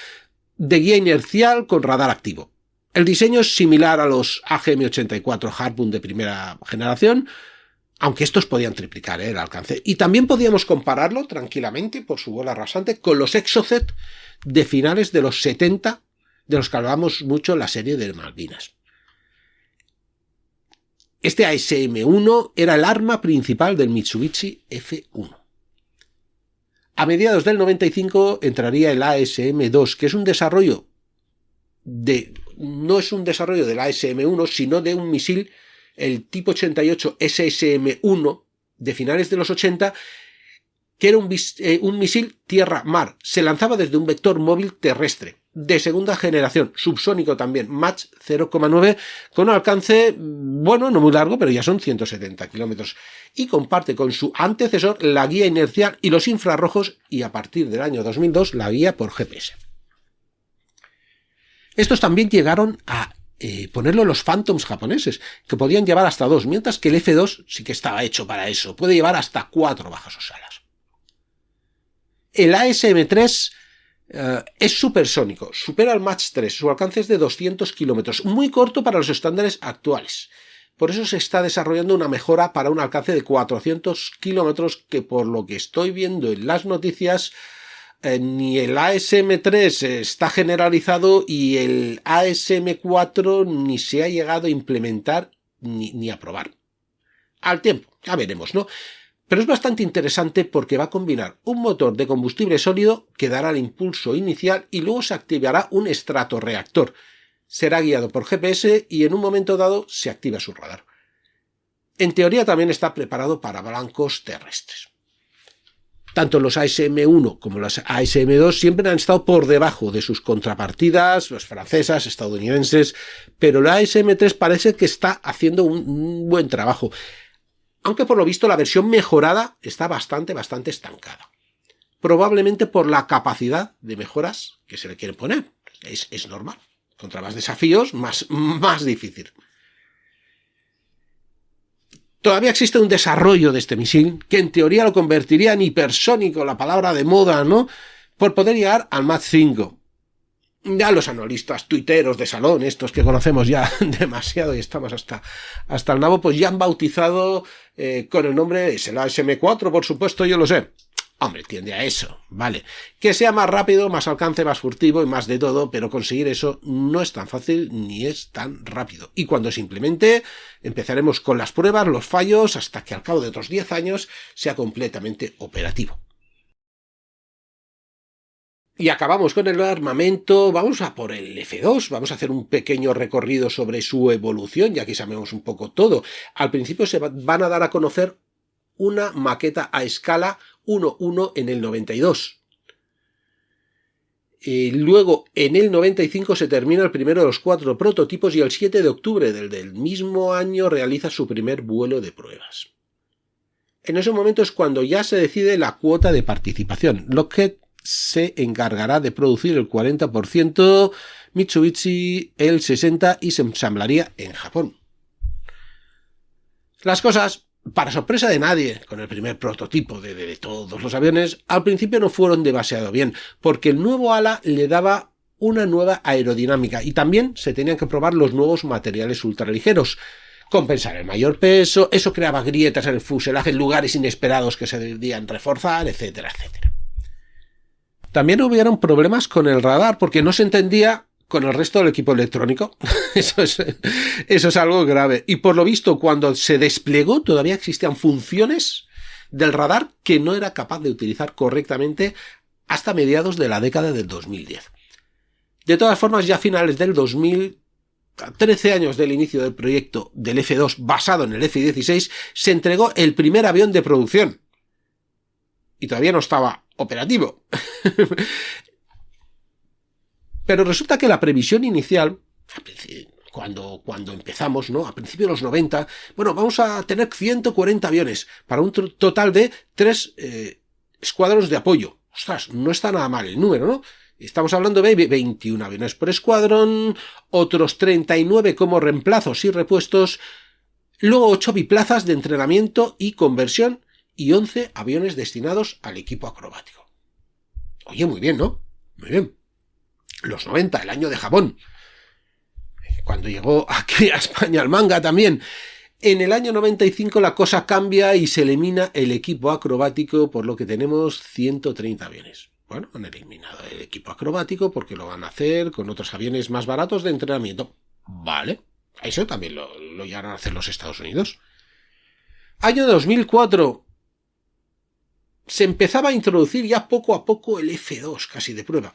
de guía inercial con radar activo. El diseño es similar a los AGM-84 Harpoon de primera generación, aunque estos podían triplicar el alcance. Y también podíamos compararlo tranquilamente, por su vuelo rasante, con los Exocet de finales de los 70, de los que hablamos mucho en la serie de Malvinas. Este ASM-1 era el arma principal del Mitsubishi F1. A mediados del 95 entraría el ASM-2, que es un desarrollo no es un desarrollo del ASM-1, sino de un misil, el tipo 88 SSM-1 de finales de los 80, que era un misil tierra-mar. Se lanzaba desde un vector móvil terrestre, de segunda generación, subsónico también, Mach 0,9, con un alcance, bueno, no muy largo, pero ya son 170 kilómetros, y comparte con su antecesor la guía inercial y los infrarrojos, y a partir del año 2002 la guía por GPS. Estos también llegaron a ponerlo los Phantoms japoneses, que podían llevar hasta 2, mientras que el F2 sí que estaba hecho para eso, puede llevar hasta 4 bajas o alas. El ASM-3 es supersónico, supera el Mach 3, su alcance es de 200 kilómetros, muy corto para los estándares actuales. Por eso se está desarrollando una mejora para un alcance de 400 kilómetros, que por lo que estoy viendo en las noticias, ni el ASM-3 está generalizado y el ASM-4 ni se ha llegado a implementar ni a probar. Al tiempo, ya veremos, ¿no? Pero es bastante interesante porque va a combinar un motor de combustible sólido que dará el impulso inicial y luego se activará un estratorreactor. Será guiado por GPS y en un momento dado se activa su radar. En teoría también está preparado para blancos terrestres. Tanto los ASM-1 como los ASM-2 siempre han estado por debajo de sus contrapartidas, los francesas, estadounidenses, pero el ASM-3 parece que está haciendo un buen trabajo. Aunque por lo visto la versión mejorada está bastante estancada. Probablemente por la capacidad de mejoras que se le quieren poner. Es normal. Contra más desafíos, más difícil. Todavía existe un desarrollo de este misil que en teoría lo convertiría en hipersónico, la palabra de moda, ¿no? Por poder llegar al Mach 5. Ya los analistas tuiteros de salón, estos que conocemos ya demasiado y estamos hasta el nabo, pues ya han bautizado con el nombre, es el ASM-4, por supuesto, yo lo sé. Hombre, tiende a eso, vale. Que sea más rápido, más alcance, más furtivo y más de todo, pero conseguir eso no es tan fácil ni es tan rápido. Y cuando se implemente, empezaremos con las pruebas, los fallos, hasta que al cabo de otros 10 años sea completamente operativo. Y acabamos con el armamento, vamos a por el F2, vamos a hacer un pequeño recorrido sobre su evolución, ya que sabemos un poco todo. Al principio se van a dar a conocer una maqueta a escala 1:1 en el 92. Luego, en el 95 se termina el primero de los 4 prototipos y el 7 de octubre del mismo año realiza su primer vuelo de pruebas. En ese momento es cuando ya se decide la cuota de participación. Lockheed se encargará de producir el 40%, Mitsubishi el 60% y se ensamblaría en Japón. Las cosas, para sorpresa de nadie, con el primer prototipo de todos los aviones, al principio no fueron demasiado bien, porque el nuevo ala le daba una nueva aerodinámica y también se tenían que probar los nuevos materiales ultraligeros. Compensar el mayor peso, eso creaba grietas en el fuselaje en lugares inesperados que se debían reforzar, etcétera, etcétera. También hubieron problemas con el radar porque no se entendía con el resto del equipo electrónico. Eso es algo grave. Y por lo visto, cuando se desplegó, todavía existían funciones del radar que no era capaz de utilizar correctamente hasta mediados de la década del 2010. De todas formas, ya a finales del 2000, a 13 años del inicio del proyecto del F-2 basado en el F-16, se entregó el primer avión de producción. Y todavía no estaba operativo. Pero resulta que la previsión inicial, cuando empezamos, ¿no? A principios de los 90, bueno, vamos a tener 140 aviones para un total de 3 escuadrones de apoyo. Ostras, no está nada mal el número, ¿no? Estamos hablando de 21 aviones por escuadrón, otros 39 como reemplazos y repuestos, luego 8 biplazas de entrenamiento y conversión y 11 aviones destinados al equipo acrobático. Oye, muy bien, ¿no? Muy bien. Los 90, el año de Japón. Cuando llegó aquí a España el manga también. En el año 95 la cosa cambia y se elimina el equipo acrobático, por lo que tenemos 130 aviones. Bueno, han eliminado el equipo acrobático porque lo van a hacer con otros aviones más baratos de entrenamiento. Vale. Eso también lo llegaron a hacer los Estados Unidos. Año 2004. Se empezaba a introducir ya poco a poco el F-2, casi de prueba.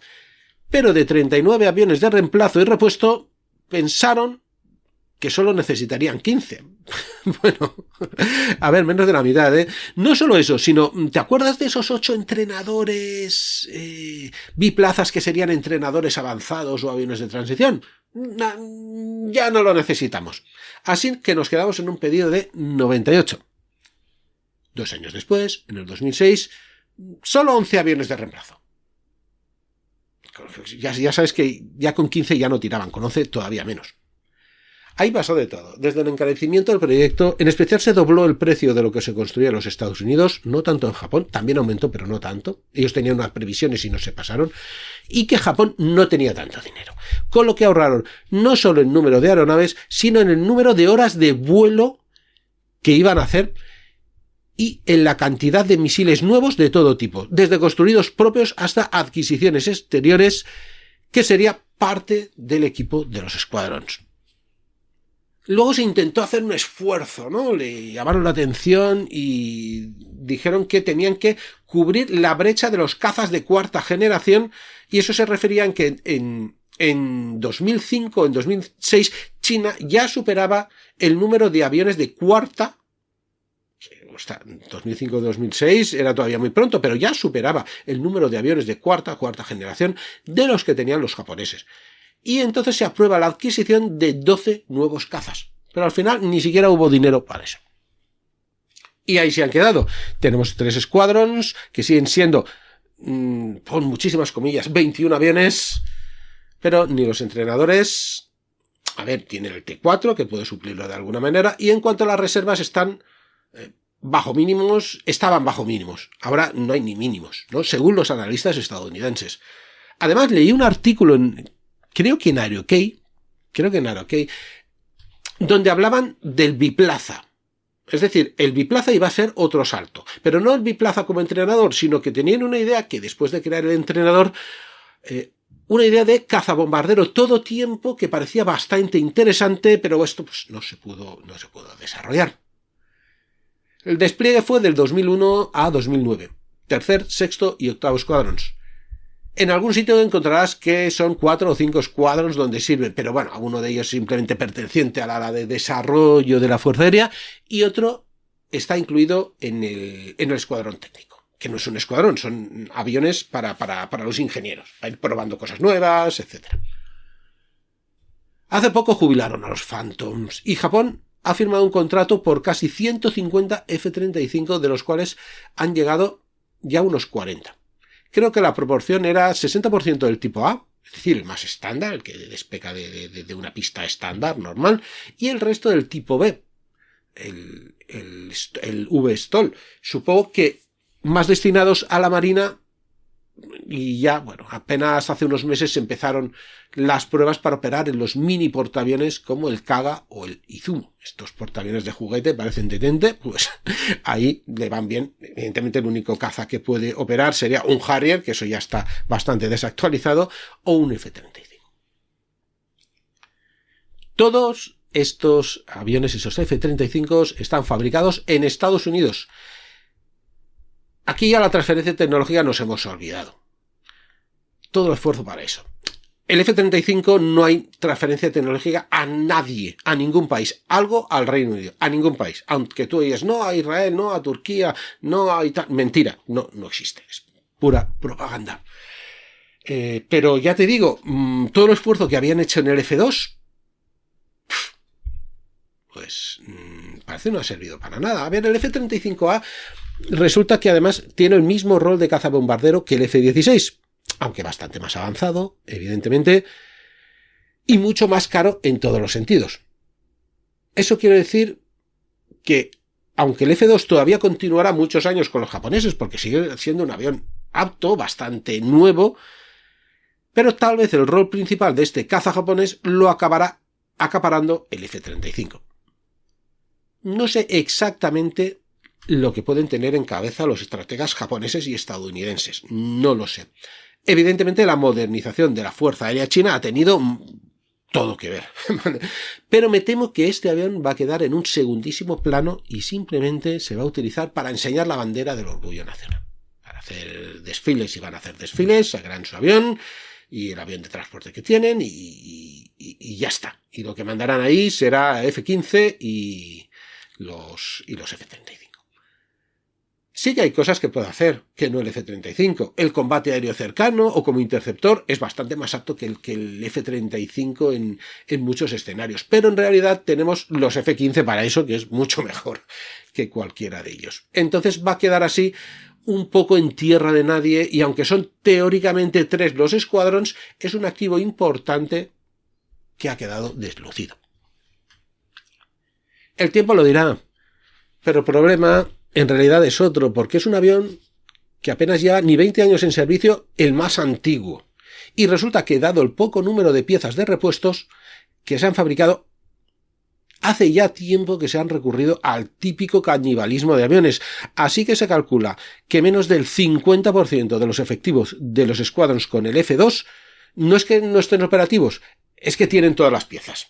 Pero de 39 aviones de reemplazo y repuesto, pensaron que solo necesitarían 15. Bueno, a ver, menos de la mitad, ¿eh? No solo eso, sino, ¿te acuerdas de esos 8 entrenadores biplazas que serían entrenadores avanzados o aviones de transición? Ya no lo necesitamos. Así que nos quedamos en un pedido de 98. 2 años después, en el 2006, solo 11 aviones de reemplazo. Ya sabes que ya con 15 ya no tiraban, con 11 todavía menos. Ahí pasó de todo. Desde el encarecimiento del proyecto, en especial se dobló el precio de lo que se construía en los Estados Unidos, no tanto en Japón, también aumentó, pero no tanto. Ellos tenían unas previsiones y no se pasaron. Y que Japón no tenía tanto dinero. Con lo que ahorraron no solo en número de aeronaves, sino en el número de horas de vuelo que iban a hacer y en la cantidad de misiles nuevos de todo tipo, desde construidos propios hasta adquisiciones exteriores, que sería parte del equipo de los escuadrones. Luego se intentó hacer un esfuerzo, ¿no? Le llamaron la atención y dijeron que tenían que cubrir la brecha de los cazas de cuarta generación, y eso se refería en que en 2005, en 2006, China ya superaba el número de aviones de cuarta. En 2005-2006 era todavía muy pronto, pero ya superaba el número de aviones de cuarta generación de los que tenían los japoneses. Y entonces se aprueba la adquisición de 12 nuevos cazas. Pero al final ni siquiera hubo dinero para eso. Y ahí se han quedado. Tenemos 3 escuadrones que siguen siendo, con muchísimas comillas, 21 aviones, pero ni los entrenadores. A ver, tienen el T4 que puede suplirlo de alguna manera, y en cuanto a las reservas estaban bajo mínimos. Ahora no hay ni mínimos, ¿no? Según los analistas estadounidenses. Además, leí un artículo creo que en Aerokei, donde hablaban del biplaza. Es decir, el biplaza iba a ser otro salto, pero no el biplaza como entrenador, sino que tenían una idea que después de crear el entrenador, una idea de cazabombardero todo tiempo que parecía bastante interesante, pero esto pues no se pudo desarrollar. El despliegue fue del 2001 a 2009, tercer, sexto y octavo escuadrones. En algún sitio encontrarás que son 4 o 5 escuadrones donde sirven, pero bueno, uno de ellos simplemente perteneciente al área de desarrollo de la Fuerza Aérea y otro está incluido en el escuadrón técnico, que no es un escuadrón, son aviones para los ingenieros, para ir probando cosas nuevas, etc. Hace poco jubilaron a los Phantoms y Japón ha firmado un contrato por casi 150 F-35, de los cuales han llegado ya unos 40. Creo que la proporción era 60% del tipo A, es decir, el más estándar, el que despega de una pista estándar, normal, y el resto del tipo B, el V-STOL. Supongo que más destinados a la Marina Y ya, bueno, apenas hace unos meses empezaron las pruebas para operar en los mini portaaviones como el Kaga o el Izumo. Estos portaaviones de juguete parecen de tente, pues ahí le van bien. Evidentemente el único caza que puede operar sería un Harrier, que eso ya está bastante desactualizado, o un F-35. Todos estos aviones, esos F-35, están fabricados en Estados Unidos. Aquí ya la transferencia tecnológica nos hemos olvidado. Todo el esfuerzo para eso. El F-35 no hay transferencia tecnológica a nadie, a ningún país. Algo al Reino Unido, a ningún país. Aunque tú digas, no a Israel, no a Turquía, no a Italia. Mentira, no existe. Es pura propaganda. Pero ya te digo, todo el esfuerzo que habían hecho en el F-2, pues parece no ha servido para nada. A ver, el F-35A resulta que además tiene el mismo rol de cazabombardero que el F-16, aunque bastante más avanzado, evidentemente, y mucho más caro en todos los sentidos. Eso quiere decir que, aunque el F-2 todavía continuará muchos años con los japoneses, porque sigue siendo un avión apto, bastante nuevo, pero tal vez el rol principal de este caza japonés lo acabará acaparando el F-35. No sé exactamente lo que pueden tener en cabeza los estrategas japoneses y estadounidenses. No lo sé. Evidentemente la modernización de la Fuerza Aérea China ha tenido todo que ver. Pero me temo que este avión va a quedar en un segundísimo plano y simplemente se va a utilizar para enseñar la bandera del orgullo nacional. Para hacer desfiles, y van a hacer desfiles, sacarán su avión y el avión de transporte que tienen y ya está. Y lo que mandarán ahí será F-15 y los F-35. Sí que hay cosas que puede hacer, que no el F-35. El combate aéreo cercano o como interceptor es bastante más apto que el F-35 en muchos escenarios. Pero en realidad tenemos los F-15 para eso, que es mucho mejor que cualquiera de ellos. Entonces va a quedar así un poco en tierra de nadie, y aunque son teóricamente 3 los Squadrons, es un activo importante que ha quedado deslucido. El tiempo lo dirá, pero el problema en realidad es otro, porque es un avión que apenas lleva ni 20 años en servicio, el más antiguo. Y resulta que, dado el poco número de piezas de repuestos que se han fabricado, hace ya tiempo que se han recurrido al típico canibalismo de aviones. Así que se calcula que menos del 50% de los efectivos de los Squadrons con el F-2 no es que no estén operativos, es que tienen todas las piezas.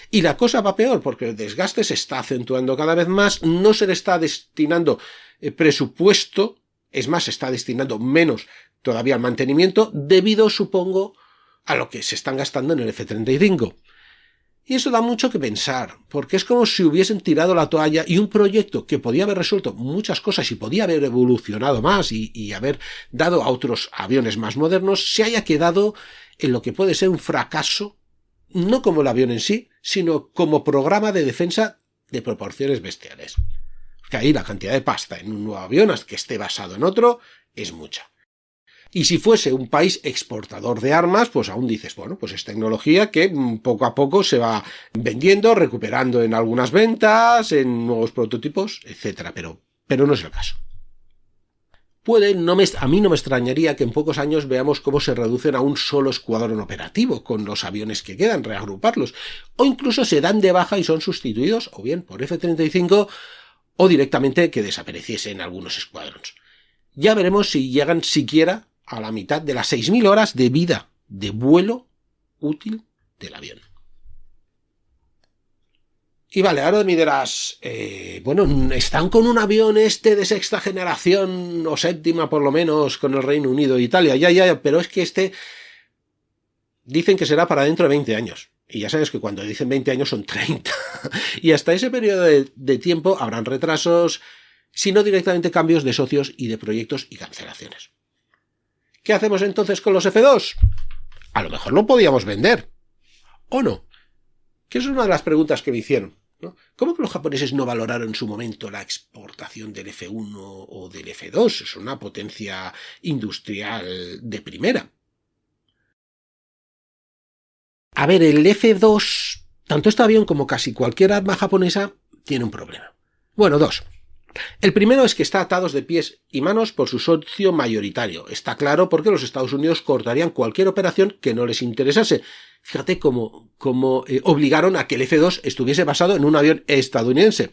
Y la cosa va peor, porque el desgaste se está acentuando cada vez más, no se le está destinando presupuesto, es más, se está destinando menos todavía al mantenimiento, debido, supongo, a lo que se están gastando en el F-35. Y eso da mucho que pensar, porque es como si hubiesen tirado la toalla y un proyecto que podía haber resuelto muchas cosas y podía haber evolucionado más y haber dado a otros aviones más modernos, se haya quedado en lo que puede ser un fracaso, no como el avión en sí, sino como programa de defensa de proporciones bestiales. Porque ahí la cantidad de pasta en un nuevo avión, hasta que esté basado en otro, es mucha. Y si fuese un país exportador de armas, pues aún dices, bueno, pues es tecnología que poco a poco se va vendiendo, recuperando en algunas ventas, en nuevos prototipos, etcétera, pero no es el caso. A mí no me extrañaría que en pocos años veamos cómo se reducen a un solo escuadrón operativo con los aviones que quedan, reagruparlos, o incluso se dan de baja y son sustituidos o bien por F-35 o directamente que desapareciesen algunos escuadrones. Ya veremos si llegan siquiera a la mitad de las 6.000 horas de vida de vuelo útil del avión. Y vale, ahora me dirás, están con un avión de sexta generación, o séptima por lo menos, con el Reino Unido e Italia, ya, pero es que dicen que será para dentro de 20 años. Y ya sabes que cuando dicen 20 años son 30. Y hasta ese periodo de tiempo habrán retrasos, sino directamente cambios de socios y de proyectos y cancelaciones. ¿Qué hacemos entonces con los F-2? A lo mejor lo podíamos vender. ¿O no? Que es una de las preguntas que me hicieron, ¿no? ¿Cómo que los japoneses no valoraron en su momento la exportación del F-1 o del F-2? Es una potencia industrial de primera. A ver, el F-2, tanto este avión como casi cualquier arma japonesa, tiene un problema. Bueno, dos. El primero es que está atados de pies y manos por su socio mayoritario. Está claro porque los Estados Unidos cortarían cualquier operación que no les interesase. Fíjate cómo obligaron a que el F-2 estuviese basado en un avión estadounidense.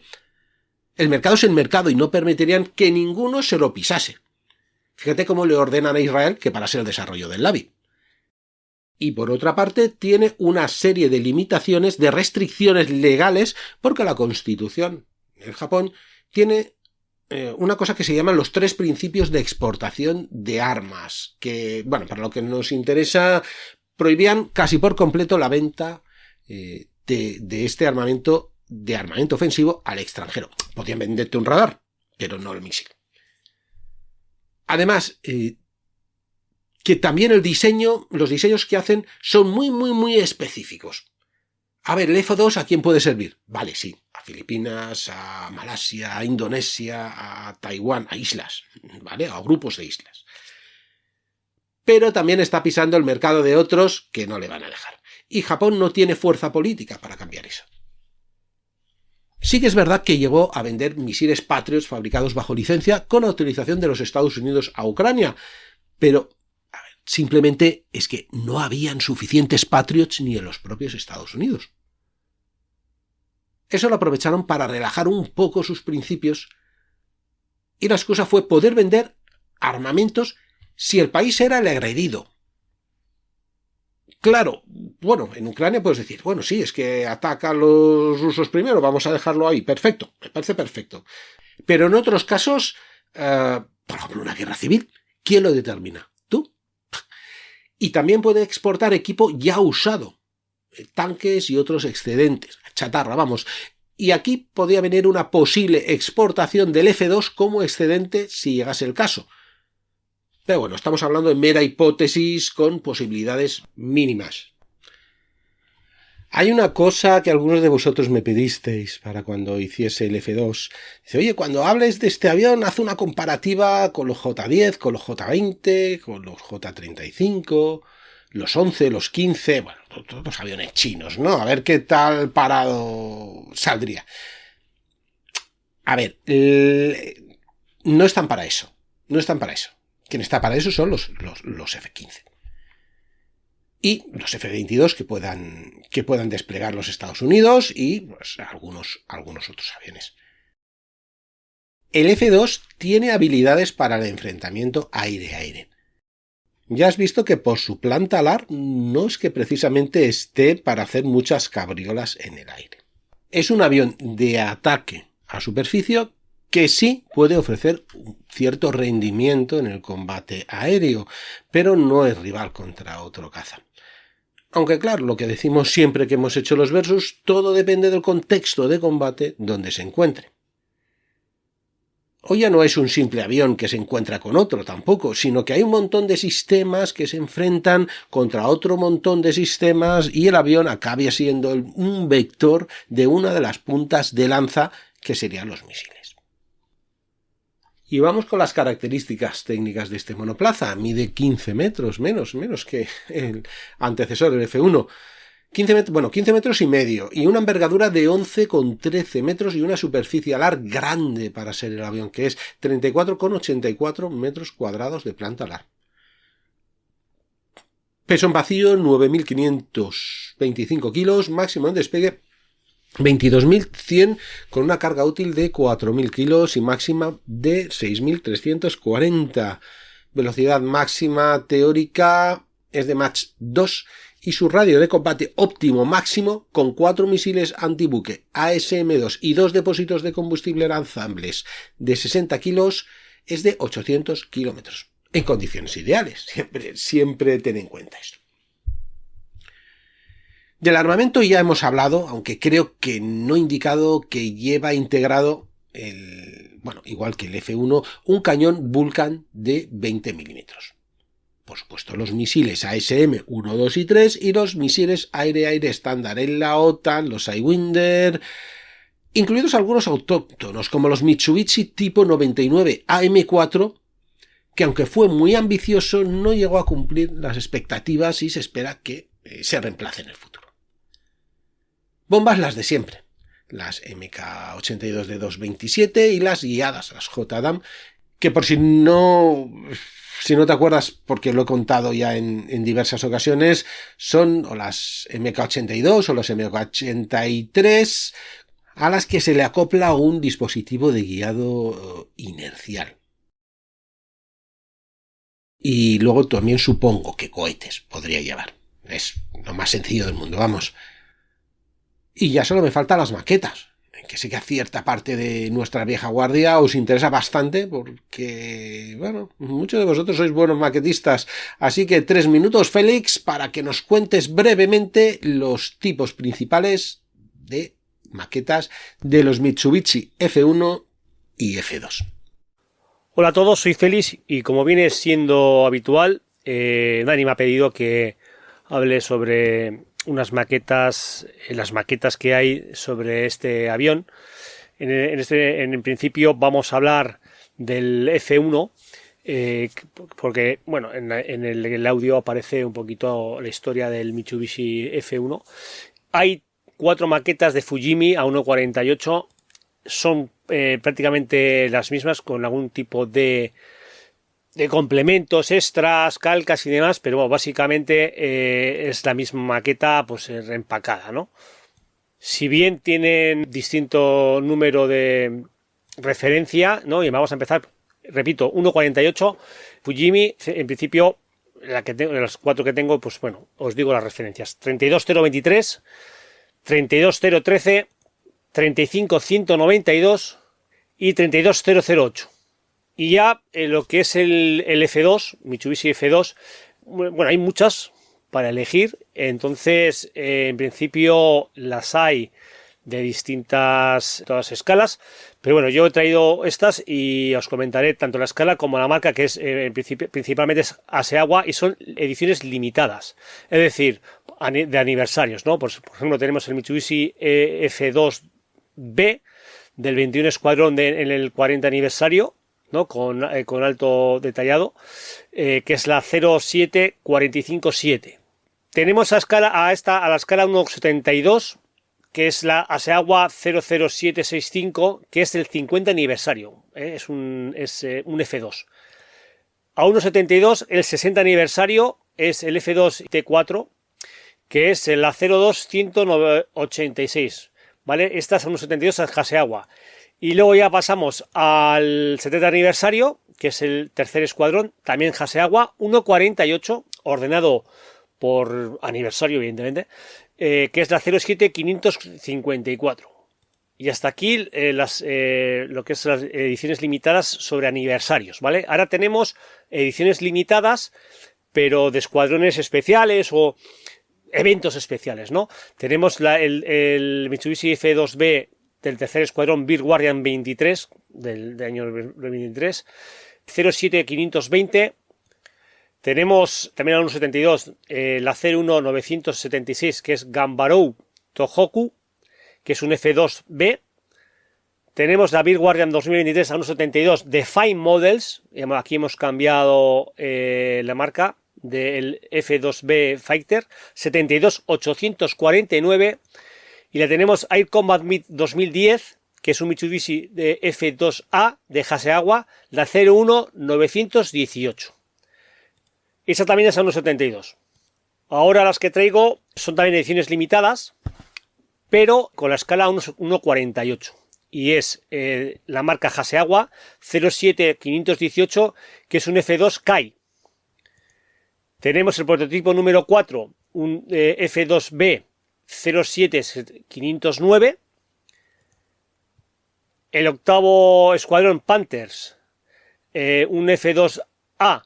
El mercado es el mercado y no permitirían que ninguno se lo pisase. Fíjate cómo le ordenan a Israel que parase el desarrollo del Lavi. Y por otra parte tiene una serie de limitaciones, de restricciones legales, porque la Constitución del Japón tiene una cosa que se llaman los 3 principios de exportación de armas, que, bueno, para lo que nos interesa, prohibían casi por completo la venta de este armamento, de armamento ofensivo al extranjero. Podían venderte un radar, pero no el misil. Además, que también los diseños que hacen son muy específicos. A ver, el F-2 ¿a quién puede servir? Vale, sí, a Filipinas, a Malasia, a Indonesia, a Taiwán, a islas, ¿vale? A grupos de islas. Pero también está pisando el mercado de otros que no le van a dejar. Y Japón no tiene fuerza política para cambiar eso. Sí que es verdad que llegó a vender misiles Patriot fabricados bajo licencia con autorización de los Estados Unidos a Ucrania, pero simplemente es que no habían suficientes Patriots ni en los propios Estados Unidos. Eso lo aprovecharon para relajar un poco sus principios y la excusa fue poder vender armamentos si el país era el agredido. Claro, bueno, en Ucrania puedes decir, bueno, sí, es que atacan los rusos primero, vamos a dejarlo ahí, perfecto, me parece perfecto. Pero en otros casos, por ejemplo, una guerra civil, ¿quién lo determina? ¿Tú? Y también puede exportar equipo ya usado, tanques y otros excedentes, chatarra, vamos. Y aquí podría venir una posible exportación del F-2 como excedente si llegase el caso. Pero bueno, estamos hablando de mera hipótesis con posibilidades mínimas. Hay una cosa que algunos de vosotros me pedisteis para cuando hiciese el F-2. Dice, oye, cuando hables de este avión, haz una comparativa con los J-10, con los J-20, con los J-35, los 11, los 15, bueno, todos los aviones chinos, ¿no? A ver qué tal parado saldría. A ver, no están para eso. No están para eso. Quien está para eso son los F-15. Y los F-22 que puedan desplegar los Estados Unidos y pues, algunos otros aviones. El F-2 tiene habilidades para el enfrentamiento aire-aire. Ya has visto que por su planta alar no es que precisamente esté para hacer muchas cabriolas en el aire. Es un avión de ataque a superficie que sí puede ofrecer un cierto rendimiento en el combate aéreo, pero no es rival contra otro caza. Aunque claro, lo que decimos siempre que hemos hecho los versus, todo depende del contexto de combate donde se encuentre. Hoy ya no es un simple avión que se encuentra con otro tampoco, sino que hay un montón de sistemas que se enfrentan contra otro montón de sistemas y el avión acabe siendo un vector de una de las puntas de lanza que serían los misiles. Y vamos con las características técnicas de este monoplaza. Mide 15 metros, menos que el antecesor, el F1. 15 metros y medio, y una envergadura de 11,13 metros y una superficie alar grande para ser el avión que es, 34,84 metros cuadrados de planta alar. Peso en vacío 9.525 kilos, máximo en despegue 22.100 con una carga útil de 4.000 kilos y máxima de 6.340. Velocidad máxima teórica es de Mach 2 y su radio de combate óptimo máximo con 4 misiles antibuque ASM-2 y 2 depósitos de combustible lanzables de 60 kilos es de 800 kilómetros. En condiciones ideales, siempre ten en cuenta esto. Del armamento ya hemos hablado, aunque creo que no he indicado que lleva integrado, igual que el F1, un cañón Vulcan de 20 milímetros. Por supuesto, los misiles ASM 1, 2 y 3 y los misiles aire-aire estándar en la OTAN, los Sidewinder, incluidos algunos autóctonos, como los Mitsubishi tipo 99 AM4, que aunque fue muy ambicioso, no llegó a cumplir las expectativas y se espera que se reemplace en el futuro. Bombas las de siempre. las MK82 de 227 y las guiadas, las JDAM, que por si no te acuerdas, porque lo he contado ya en diversas ocasiones, son o las MK82 o las MK83 a las que se le acopla un dispositivo de guiado inercial. Y luego también supongo que cohetes podría llevar. Es lo más sencillo del mundo, vamos. Y ya solo me faltan las maquetas, que sé que a cierta parte de nuestra vieja guardia os interesa bastante porque, bueno, muchos de vosotros sois buenos maquetistas. Así que 3 minutos, Félix, para que nos cuentes brevemente los tipos principales de maquetas de los Mitsubishi F1 y F2. Hola a todos, soy Félix y como viene siendo habitual, Dani me ha pedido que hable sobre unas maquetas, las maquetas que hay sobre este avión. En principio vamos a hablar del F1, porque bueno, en el audio aparece un poquito la historia del Mitsubishi F1. Hay 4 maquetas de Fujimi a 1.48, son prácticamente las mismas, con algún tipo de complementos, extras, calcas y demás, pero bueno, básicamente es la misma maqueta pues reempacada, ¿no? Si bien tienen distinto número de referencia, ¿no? Y vamos a empezar, repito, 1.48, Fujimi, en principio, las 4 que tengo, pues bueno, os digo las referencias: 32023, 32013, 35192 y 32008. Y ya lo que es el F2, Mitsubishi F2, bueno, hay muchas para elegir, entonces en principio las hay de todas escalas, pero bueno, yo he traído estas y os comentaré tanto la escala como la marca, que es principalmente es Aseagua, y son ediciones limitadas, es decir, de aniversarios, ¿no? Por ejemplo, tenemos el Mitsubishi F2B del 21 Escuadrón en el 40 aniversario, ¿no? Con alto detallado, que es la 07457. Tenemos a la escala 1.72, que es la Aseagua 00765, que es del 50 aniversario, es un F2. A 1.72, el 60 aniversario, es el F2 T4, que es la 02186, ¿vale? Esta es a 1.72 es Aseagua. Y luego ya pasamos al 70 aniversario, que es el tercer escuadrón, también Aseagua, 1.48, ordenado por aniversario, evidentemente, que es la 07554. Y hasta aquí lo que es las ediciones limitadas sobre aniversarios, ¿vale? Ahora tenemos ediciones limitadas, pero de escuadrones especiales o eventos especiales, ¿no? Tenemos el Mitsubishi F2B del tercer escuadrón Bear Guardian 23 del año 23, 07520. Tenemos también a 1.72 la 01976, que es Gambarou Tohoku, que es un F2B. Tenemos la Bear Guardian 2023 a 1.72 de Fine Models. Aquí hemos cambiado la marca del F2B Fighter, 72849. Y la tenemos Air Combat 2010, que es un Mitsubishi de F2A de Aseagua, la 01918. Esa también es a 1.72. Ahora las que traigo son también ediciones limitadas, pero con la escala 1.48. Y es la marca Aseagua 07518, que es un F2 Kai. Tenemos el prototipo número 4, un F2B 07509. El octavo escuadrón Panthers, un F2A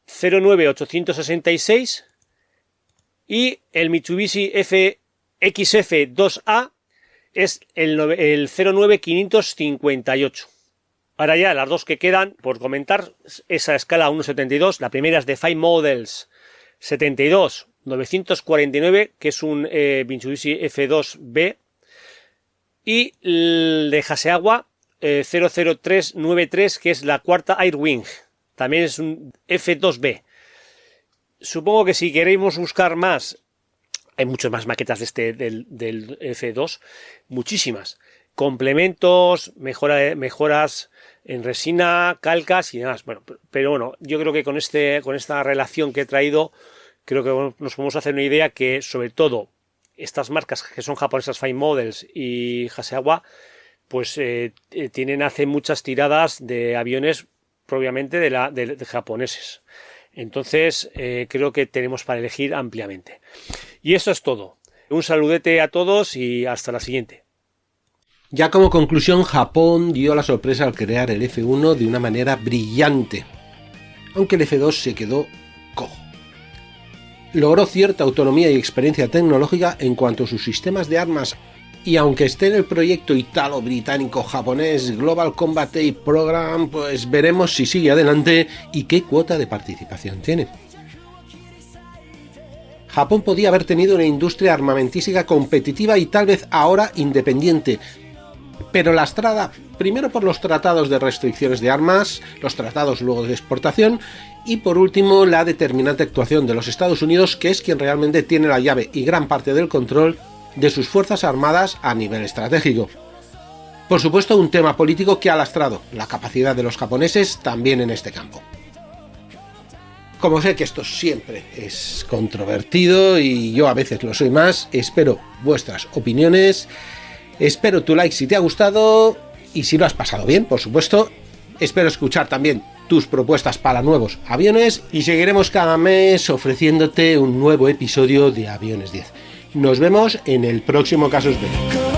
09866. Y el Mitsubishi XF2A es el 09558. Ahora ya las dos que quedan por comentar, esa escala 1.72, la primera es de Fine Models 72949, que es un Mitsubishi F2B, y el de Aseagua 00393, que es la cuarta Airwing, también es un F2B. Supongo que si queremos buscar más, hay muchas más maquetas del F2, muchísimas. complementos, mejoras en resina, calcas y demás. Bueno, pero bueno, yo creo que con esta relación que he traído, creo que nos podemos hacer una idea que, sobre todo, estas marcas que son japonesas, Fine Models y Hasegawa, pues hacen muchas tiradas de aviones propiamente de japoneses. Entonces, creo que tenemos para elegir ampliamente. Y eso es todo. Un saludete a todos y hasta la siguiente. Ya como conclusión, Japón dio la sorpresa al crear el F1 de una manera brillante, aunque el F2 se quedó cojo. Logró cierta autonomía y experiencia tecnológica en cuanto a sus sistemas de armas, y aunque esté en el proyecto italo-británico-japonés Global Combat Aid Program, pues veremos si sigue adelante y qué cuota de participación tiene. Japón podía haber tenido una industria armamentística competitiva y tal vez ahora independiente, pero lastrada primero por los tratados de restricciones de armas, los tratados luego de exportación y por último la determinante actuación de los Estados Unidos, que es quien realmente tiene la llave y gran parte del control de sus fuerzas armadas a nivel estratégico. Por supuesto, un tema político que ha lastrado la capacidad de los japoneses también en este campo. Como sé que esto siempre es controvertido y yo a veces lo soy más, espero vuestras opiniones, espero tu like si te ha gustado y si lo has pasado bien, por supuesto. Espero escuchar también tus propuestas para nuevos aviones y seguiremos cada mes ofreciéndote un nuevo episodio de Aviones 10. Nos vemos en el próximo Casus Belli.